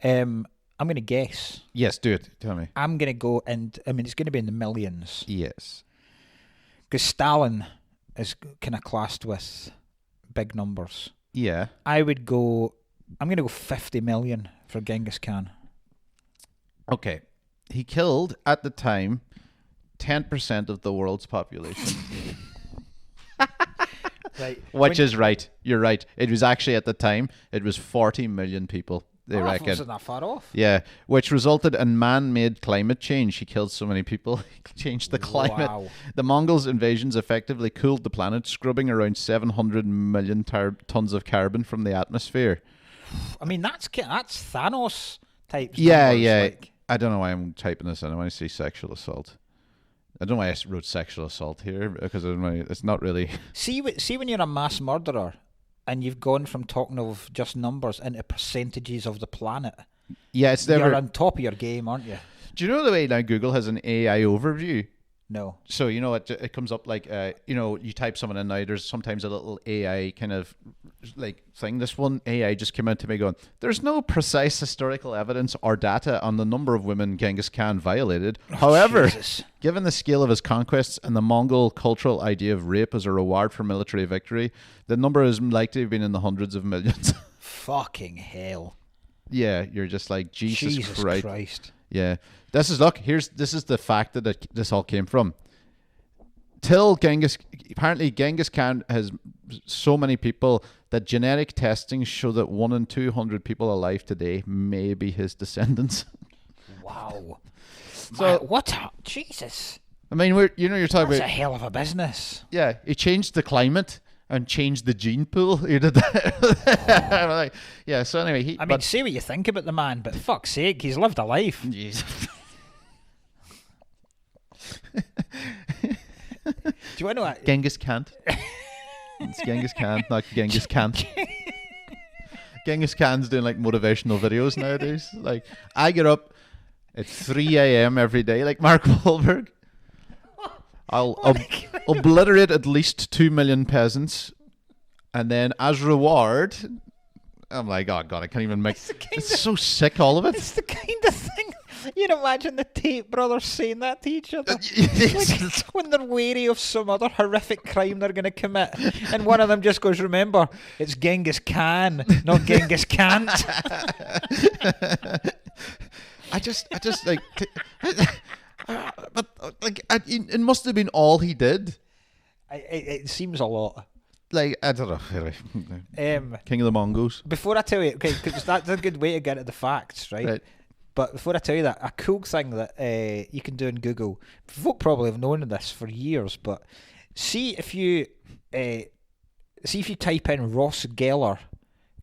I'm going to guess. Yes, do it. Tell me. I'm going to go, and I mean it's going to be in the millions. Yes. Because Stalin is kind of classed with big numbers. Yeah. I'm going to go 50 million for Genghis Khan. Okay. He killed, at the time, 10% of the world's population. Right. Which is right. You're right. It was actually, at the time, it was 40 million people, they reckon. Wasn't that far off. Yeah, which resulted in man-made climate change. He killed so many people, he changed the climate. Wow. The Mongols' invasions effectively cooled the planet, scrubbing around 700 million tons of carbon from the atmosphere. I mean, that's Thanos type. Yeah, numbers, yeah. like. I don't know why I'm typing this in. I want to see sexual assault. I don't know why I wrote sexual assault here, because it's not really... See when you're a mass murderer and you've gone from talking of just numbers into percentages of the planet. Yeah, it's never... You're on top of your game, aren't you? Do you know the way now Google has an AI overview? No. So, you know, it comes up like, you type someone in now, there's sometimes a little AI kind of like thing. This one AI just came out to me going, there's no precise historical evidence or data on the number of women Genghis Khan violated. However, Jesus. Given the scale of his conquests and the Mongol cultural idea of rape as a reward for military victory, the number is likely to have been in the hundreds of millions. Fucking hell. Yeah, you're just like, Jesus Christ. Yeah. This is the fact that this all came from. Apparently Genghis Khan has so many people that genetic testing show that 1 in 200 people alive today may be his descendants. Wow. So Jesus. I mean, you're talking That's about a hell of a business. Yeah, he changed the climate and changed the gene pool. He did that. Like, yeah. So anyway, say what you think about the man, but fuck's sake, he's lived a life. Jesus. Do you want to know what? Genghis Khan. It's Genghis Khan, not Genghis Khan. Genghis Khan's doing like motivational videos nowadays. Like, I get up at 3 a.m. every day, like Mark Wahlberg. I'll obliterate at least 2 million peasants, and then as reward, I'm like, oh god, I can't even make. It's so sick, all of it. It's the kind of thing you'd imagine the Tate brothers saying that to each other. Like, when they're wary of some other horrific crime they're going to commit, and one of them just goes, "Remember, it's Genghis Khan, not Genghis Kant." I just like. But like, it must have been all he did. It seems a lot. Like, I don't know. King of the Mongols. Before I tell you, okay, because that's a good way to get at the facts, right? But before I tell you that, a cool thing that you can do in Google, folk probably have known this for years, but see if you type in Ross Geller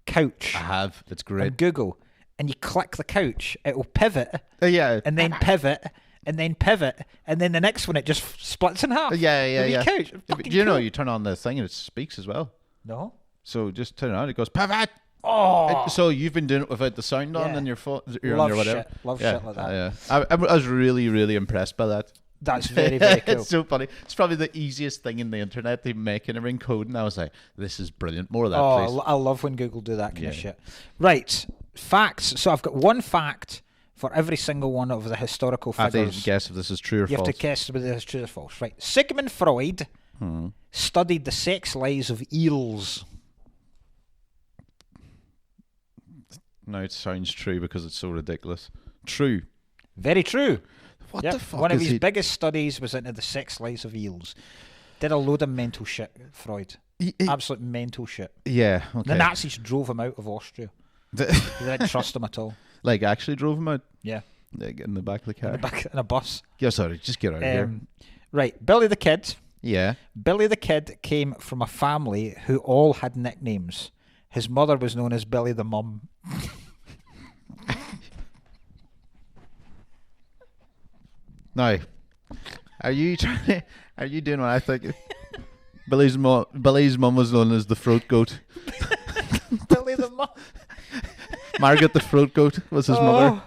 couch. I have. It's great. On Google, and you click the couch, it will pivot. Yeah. And then pivot. And then pivot, and then the next one it just splits in half. Yeah. Couch. You know, you turn on the thing and it speaks as well. No. So just turn it on. It goes pivot. Oh, So you've been doing it without the sound on Yeah. and your phone, on love your whatever. shit. Love shit like that. Yeah. I was really, really impressed by that. That's very, very cool. It's so funny. It's probably the easiest thing in the internet to make and everything code, and I was like, this is brilliant. More of that, please. I love when Google do that kind of Yeah. shit. Right, facts. So I've got one fact for every single one of the historical I have figures. to guess if this is true or You false. have to guess whether it's true or false. Right. Sigmund Freud studied the sex lives of eels. No, it sounds true because it's so ridiculous. True. Very true. What Yep. the fuck One of is his he? biggest studies was into the sex lives of eels. Did a load of mental shit, Freud. Absolute mental shit. Yeah. Okay. The Nazis drove him out of Austria. They didn't trust him at all. Like actually drove him out. Yeah. Like in the back of the car. In a bus. Yeah, sorry, just get out of here. Right. Billy the Kid. Yeah. Billy the Kid came from a family who all had nicknames. His mother was known as Billy the Mum. Now, are you doing what I think? Billy's mum was known as the throat goat. Billy the Mum. Margaret the throat goat was his mother.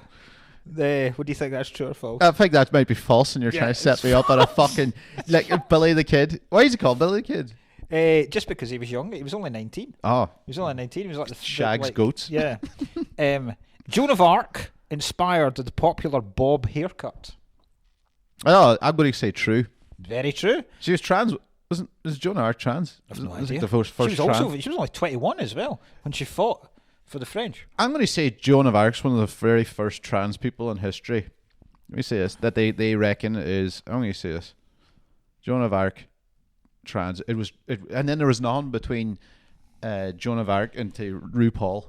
What do you think, that's true or false? I think that might be false, and you're trying to set it's me up at a fucking like Billy the Kid. Why is he called Billy the Kid? Just because he was young. He was only 19. Oh, He was only 19. He was like the shags like, goats. Yeah. Joan of Arc inspired the popular bob haircut. Oh, I'm going to say true. Very true. She was trans. Was Joan of Arc trans? I've no Was idea. it the first she was trans? she was only 21 as well when she fought for the French. I'm going to say Joan of Arc's one of the very first trans people in history. Let me say this, that they reckon is. I'm going to say this. Joan of Arc, trans. And then there was none between Joan of Arc and to RuPaul.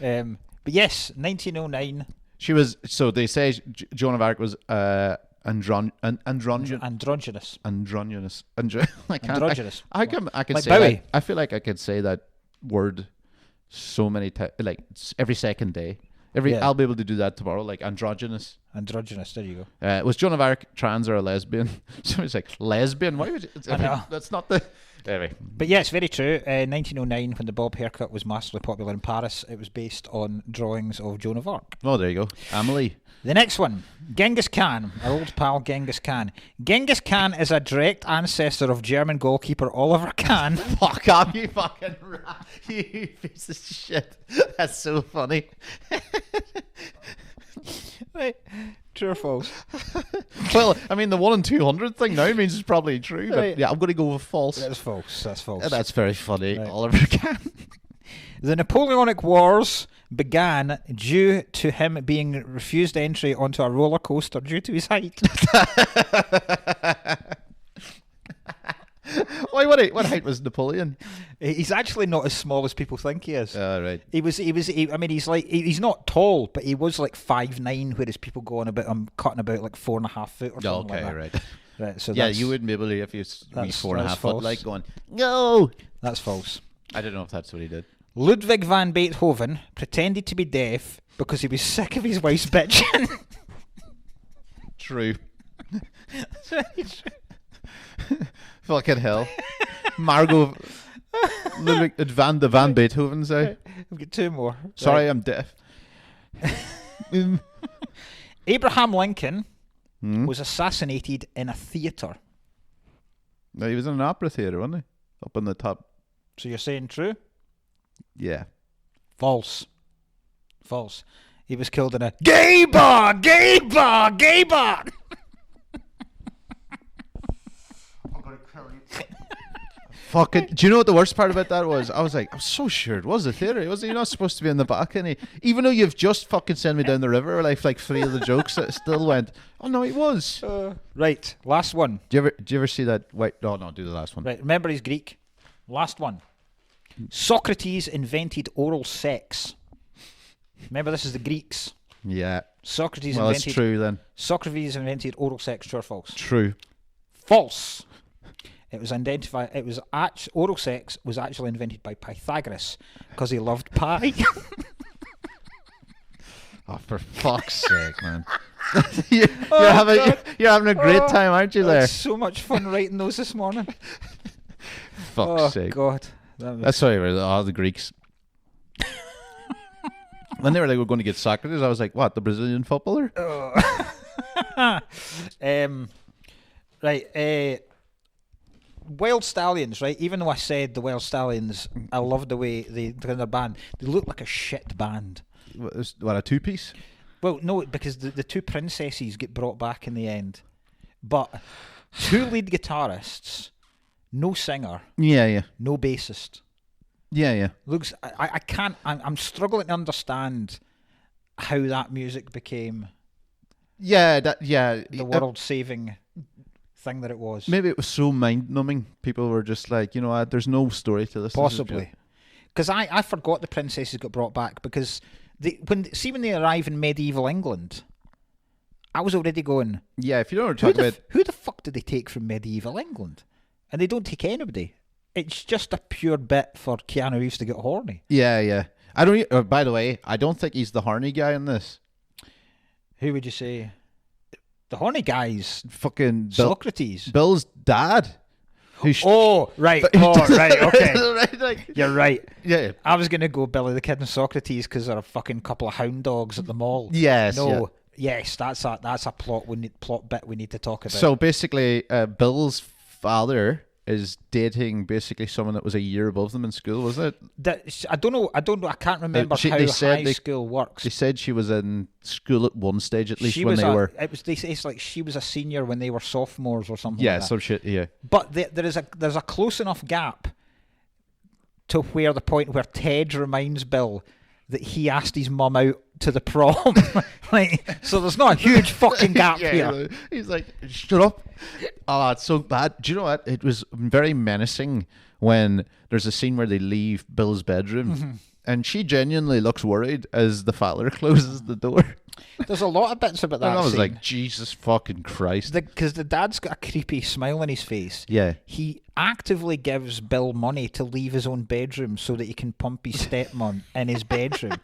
But yes, 1909. She was. So they say Joan of Arc was androgynous. Androgynous. I can't. Androgynous. I can Like say Bowie. that. I feel like I could say that word so many times, like every second day. Yeah. I'll be able to do that tomorrow. Like androgynous. Androgynous. There you go. Was Joan of Arc trans or a lesbian? Somebody's like lesbian. Why would you? I know. That's not the. Anyway. But yes, very true. 1909, when the bob haircut was massively popular in Paris, it was based on drawings of Joan of Arc. Oh, there you go. Amelie. The next one, Genghis Khan, our old pal Genghis Khan. Genghis Khan is a direct ancestor of German goalkeeper Oliver Kahn. Fuck off, you fucking rat. You piece of shit. That's so funny. Right. True or false? Well, I mean, the 1 in 200 thing now means it's probably true, but Right. yeah, I'm going to go with false. That's false. That's false. That's very funny. Right. Oliver Kahn. The Napoleonic Wars began due to him being refused entry onto a roller coaster due to his height. Why? What height was Napoleon? He's actually not as small as people think he is. Right. I mean, he's not tall, but he was like 5'9", whereas people go on about cutting about like 4.5 foot or something like that. Right. Right. So Yeah, that's, you wouldn't be able to if you was that's 4.5 foot, false. like going, no. That's false. I don't know if that's what he did. Ludwig van Beethoven pretended to be deaf because he was sick of his wife's bitching. True. Fucking hell. Margot Ludwig Van Beethoven say. We've got two more. Sorry, Right. I'm deaf. Abraham Lincoln was assassinated in a theatre. No, he was in an opera theatre, wasn't he? Up on the top. So you're saying true? Yeah. False. False. He was killed in a gay bar, gay bar, gay bar. Fucking. Do you know what the worst part about that was? I was so sure it was a theatre. You're not supposed to be in the balcony. Even though you've just fucking sent me down the river, like 3 of the jokes, it still went, oh no, it was. Right, last one. Do you ever see that? Wait, no, do the last one. Right, remember he's Greek. Last one. Socrates invented oral sex. Remember, this is the Greeks. Yeah. Socrates Well, invented. it's true then. Socrates invented oral sex. True or false? True. False. It was identified. Oral sex was actually invented by Pythagoras because he loved pie. Oh, for fuck's sake, man. you're having a great time, aren't you? There. So much fun writing those this morning. Fuck's Oh sake. God, That's why all the Greeks. When they were like, we're going to get Socrates, I was like, what, the Brazilian footballer? Right. Wild Stallions, right? Even though I said the Wild Stallions, I love the way they in their band. They look like a shit band. What, a two-piece? Well, no, because the two princesses get brought back in the end. But 2 lead guitarists, no singer, Yeah. no bassist. Yeah. Looks, I can't, I'm struggling to understand how that music became the world-saving thing that it was. Maybe it was so mind-numbing. People were just like, you know what, there's no story to this. Possibly. Because I forgot the princesses got brought back because when they arrive in medieval England, I was already going, yeah, if you don't know what we're talking about... Who the fuck did they take from medieval England? And they don't take anybody. It's just a pure bit for Keanu Reeves to get horny. Yeah. I don't. By the way, I don't think he's the horny guy in this. Who would you say? The horny guy's fucking Socrates. Bill's dad. Right. Right. Okay. Right, like, you're right. Yeah. I was gonna go Billy the Kid and Socrates because they're a fucking couple of hound dogs at the mall. Yes. No. Yeah. Yes. That's a plot bit we need to talk about. So basically, Bill's father is dating basically someone that was a year above them in school, was it? I don't know. I can't remember how high school works. They said she was in school at one stage, at least, It's like she was a senior when they were sophomores or something. Yeah, like some shit. Yeah. But there's a close enough gap to where the point where Ted reminds Bill that he asked his mum out to the prom. So there's not a huge fucking gap here. He's like, shut up. Oh, it's so bad. Do you know what? It was very menacing when there's a scene where they leave Bill's bedroom and she genuinely looks worried as the father closes the door. There's a lot of bits about that. And I was scene. like, Jesus fucking Christ. Because the dad's got a creepy smile on his face. Yeah. He actively gives Bill money to leave his own bedroom so that he can pump his stepmom in his bedroom.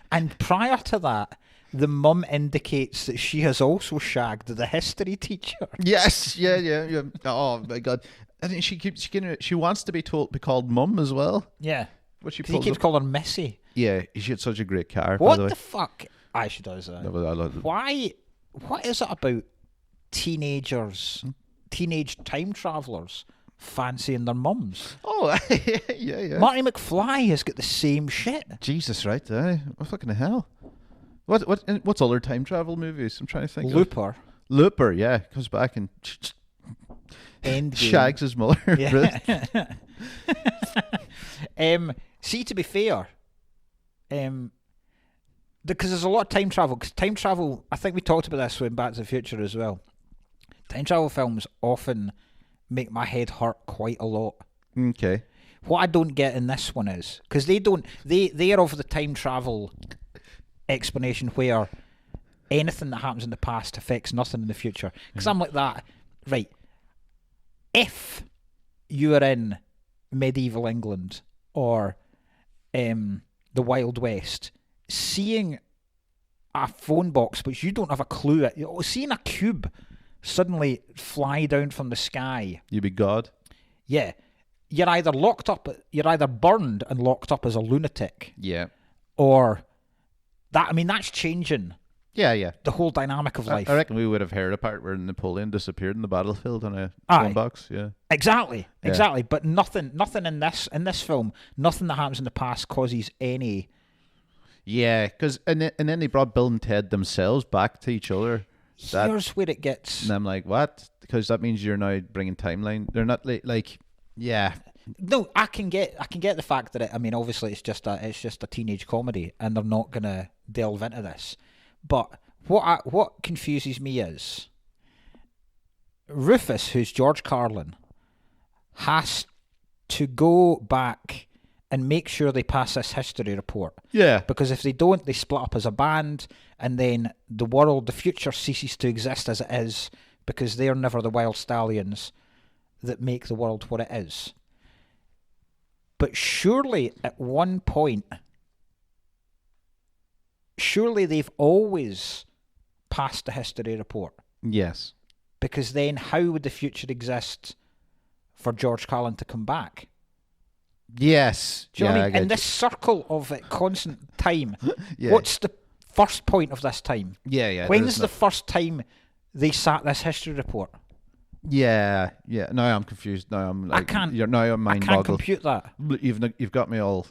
And prior to that, the mum indicates that she has also shagged the history teacher. Yes, yeah. Oh my God. And then she wants to be called Mum as well. Yeah. What he keeps calling her Missy. Yeah, she had such a great car. What by the way. The fuck? She does that. No, I love it. Why? What is it about teenage time travelers fancying their mums? Oh, yeah. Marty McFly has got the same shit. Jesus, right? What fucking hell? What's other time travel movies? I'm trying to think. Looper, yeah, comes back and shags his mother. Yeah. See, to be fair, because there's a lot of time travel. Because time travel, I think we talked about this in Back to the Future as well. Time travel films often make my head hurt quite a lot. Okay. What I don't get in this one is because they are of the time travel explanation where anything that happens in the past affects nothing in the future. Because I'm like that, right? If you are in medieval England or the Wild West, seeing a phone box which you don't have a clue at, seeing a cube suddenly fly down from the sky, you be God. Yeah, you're either burned and locked up as a lunatic. Yeah. Or that. I mean, that's changing. Yeah. The whole dynamic of life. I reckon we would have heard a part where Napoleon disappeared in the battlefield on a phone box. Yeah. Exactly. But nothing in this film, nothing that happens in the past causes any. Yeah, because and then they brought Bill and Ted themselves back to each other. Here's where it gets. And I'm like, what? Because that means you're now bringing timeline. They're not like, yeah. No, I can get the fact that I mean, obviously it's just a teenage comedy, and they're not gonna delve into this. But what confuses me is Rufus, who's George Carlin, has to go back and make sure they pass this history report. Yeah. Because if they don't, they split up as a band, and then the future ceases to exist as it is, because they're never the wild stallions that make the world what it is. But surely at one point, they've always passed the history report. Yes. Because then how would the future exist for George Carlin to come back? Yes. Do you know what I mean? get In this circle of constant time, Yeah. what's the first point of this time? Yeah. When's the first time they sat this history report? Yeah. Now I'm confused. Now I'm like, now I'm I mind can't boggled. compute that. You've got me all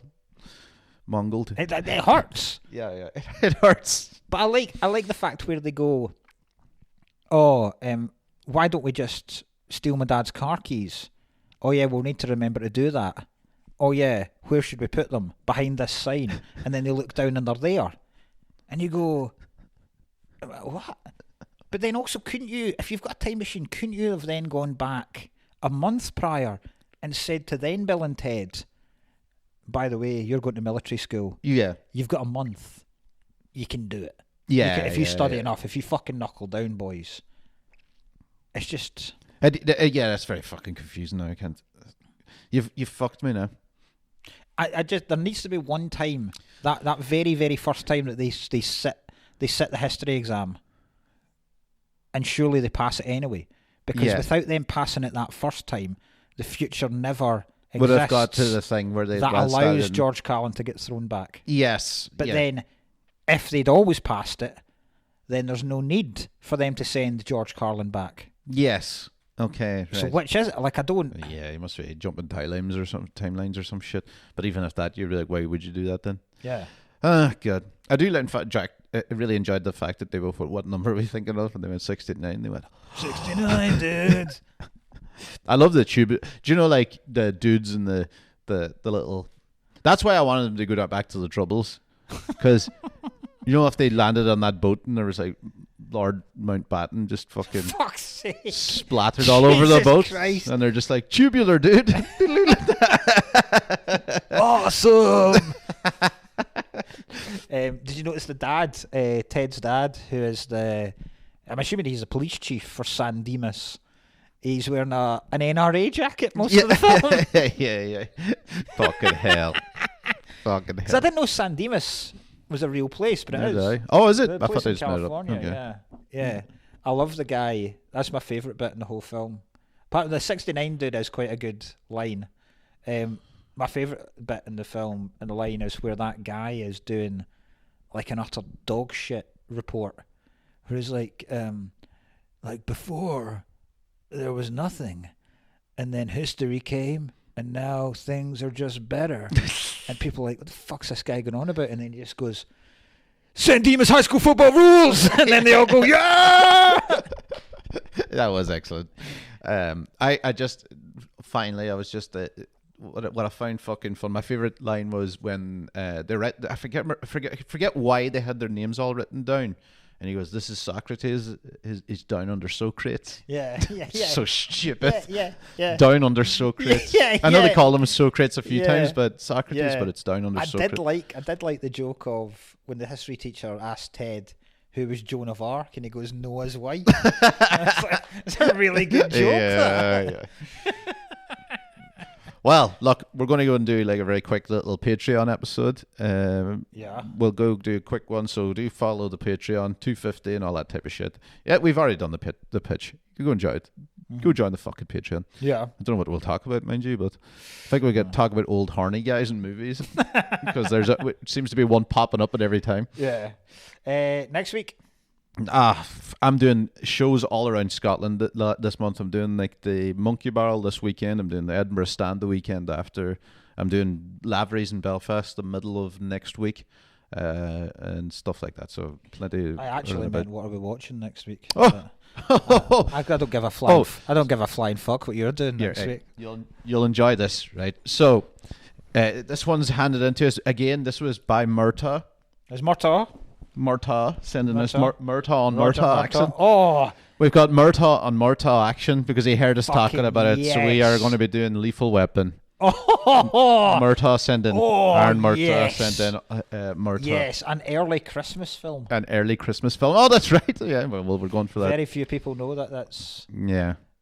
mongled. It hurts. Yeah. It hurts. But I like the fact where they go, oh, why don't we just steal my dad's car keys? Oh yeah, we'll need to remember to do that. Oh yeah, where should we put them? Behind this sign. And then they look down and they're there. And you go, what? But then also, couldn't you, if you've got a time machine, couldn't you have then gone back a month prior and said to then Bill and Ted, by the way, you're going to military school. Yeah. You've got a month. You can do it. Yeah. If you study enough, if you fucking knuckle down, boys. It's just... yeah, that's very fucking confusing now. I can't... You've fucked me now. I just... There needs to be one time, that very, very first time that they sit the history exam, and surely they pass it anyway. Because without them passing it that first time, the future never exists. Would have got to the thing where they... That allows George Cullen to get thrown back. Yes. But then, if they'd always passed it, then there's no need for them to send George Carlin back. Yes. Okay. Right. So which is it? Like, I don't... Yeah, you must be jumping timelines or some shit. But even if that, you're like, why would you do that then? Yeah. Good. I do like, in fact, Jack, I really enjoyed the fact that they both went, what number are we thinking of? And they went 69. They went, 69, dude. I love the tube. Do you know, like, the dudes and the little... That's why I wanted them to go back to the Troubles. Because, you know, if they landed on that boat and there was, like, Lord Mountbatten just fucking Fuck's sake. splattered all over the boat. Christ. And they're just like, tubular, dude. Awesome. Did you notice the dad, Ted's dad, who is I'm assuming he's the police chief for San Dimas. He's wearing an NRA jacket most of the film. yeah. Fucking hell. Because I didn't know San Dimas was a real place, but it is. Oh, is it? The I thought place they in just made it up. California, Okay. yeah. I love the guy. That's my favourite bit in the whole film. Part of the 69 dude is quite a good line. My favourite bit in the film, in the line, is where that guy is doing like an utter dog shit report. Where he's like before there was nothing, and then history came, and now things are just better. And people are like, what the fuck's this guy going on about? And then he just goes, San Dimas High School football rules! And then they all go, yeah! That was excellent. I just, finally, I was just, what I found fucking fun, my favourite line was when they read, I forget why they had their names all written down. And he goes, this is Socrates, he's down under Socrates. Yeah. So stupid. Yeah. Down under Socrates. I know they call him Socrates a few times, but Socrates, but it's down under Socrates. I did like the joke of when the history teacher asked Ted who was Joan of Arc, and he goes, Noah's wife. It's a really good joke. Yeah. Well, look, we're going to go and do like a very quick little Patreon episode. We'll go do a quick one, so do follow the Patreon, $2.50 and all that type of shit. Yeah, we've already done the pitch. You go enjoy it. Go join the fucking Patreon. Yeah. I don't know what we'll talk about, mind you, but I think we could talk about old horny guys in movies because it seems to be one popping up at every time. Yeah. Next week. I'm doing shows all around Scotland this month. I'm doing like the Monkey Barrel this weekend. I'm doing the Edinburgh Stand the weekend after. I'm doing Lavery's in Belfast the middle of next week, and stuff like that. So plenty. I actually meant what are we watching next week? Oh. I don't give a flying. I don't give a flying fuck what you're doing next week. You'll enjoy this, right? So, this one's handed into us again. This was by Murtaugh. Is Murtaugh sending us Murtaugh on Murtaugh action. Oh, we've got Murtaugh on Murtaugh action because he heard us talking about it. So we are going to be doing Lethal Weapon. Murtaugh sending Aaron Murtaugh sending Murtaugh. Yes, an early Christmas film. Oh, that's right. Yeah, well, we're going for that. Very few people know that's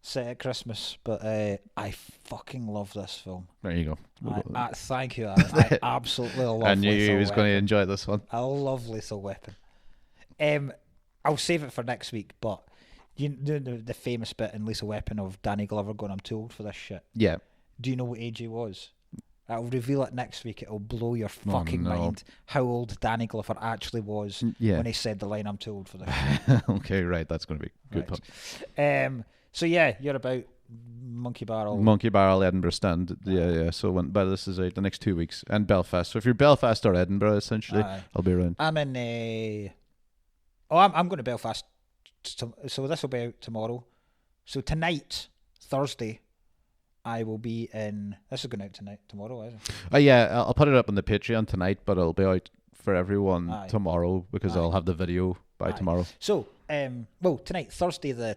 set at Christmas, but I fucking love this film. There you go. Thank you. I absolutely love. I knew he was going to enjoy this one. I love Lethal Weapon. I'll save it for next week, but you know the famous bit in Lethal Weapon of Danny Glover going, "I'm too old for this shit." Yeah. Do you know what age he was? I'll reveal it next week. It'll blow your fucking no. mind how old Danny Glover actually was when he said the line, "I'm too old for this." Okay, right. That's going to be a good Right. So yeah, you're about Monkey Barrel. Monkey Barrel, Edinburgh stand. Yeah. So but this is out the next 2 weeks, and Belfast. So if you're Belfast or Edinburgh, essentially, I'll be around. I'm in. I'm going to Belfast. So this will be out tomorrow. So tonight, Thursday, I will be in. This is going out tomorrow, is it? Yeah, I'll put it up on the Patreon tonight, but it'll be out for everyone tomorrow because I'll have the video by tomorrow. So, tonight, Thursday the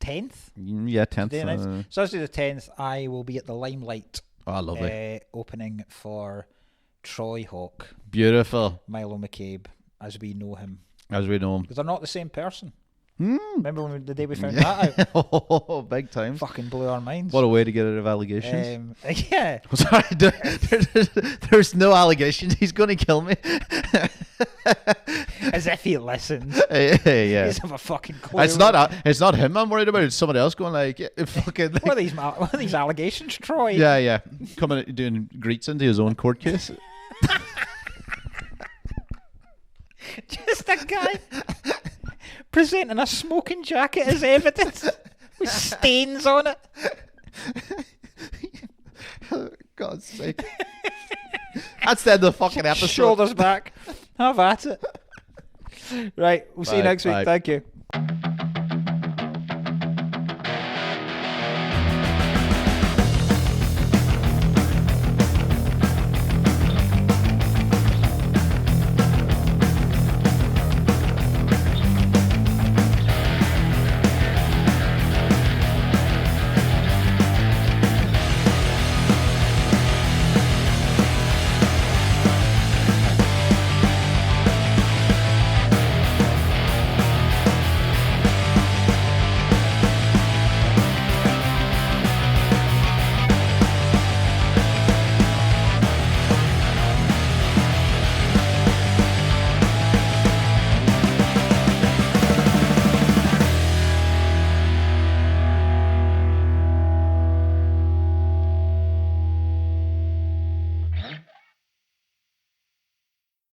10th. Yeah, 10th. Thursday the 10th, I will be at the Limelight. Oh, lovely. Opening for Troy Hawk. Beautiful. Milo McCabe, as we know him. As we know him. Because they're not the same person. Remember the day we found that out? Oh, big time. Fucking blew our minds. What a way to get rid of allegations. Yeah. Sorry, there's no allegations. He's going to kill me. As if he listens. Yeah. He doesn't have a fucking clue. It's not him I'm worried about. It's somebody else going fucking. What are these allegations, Troy? Yeah. Coming doing greets into his own court case. Just a guy presenting a smoking jacket as evidence with stains on it. God's sake. That's the end of the fucking episode. Shoulders back. Have at it. Right, we'll see you next week. Bye. Thank you.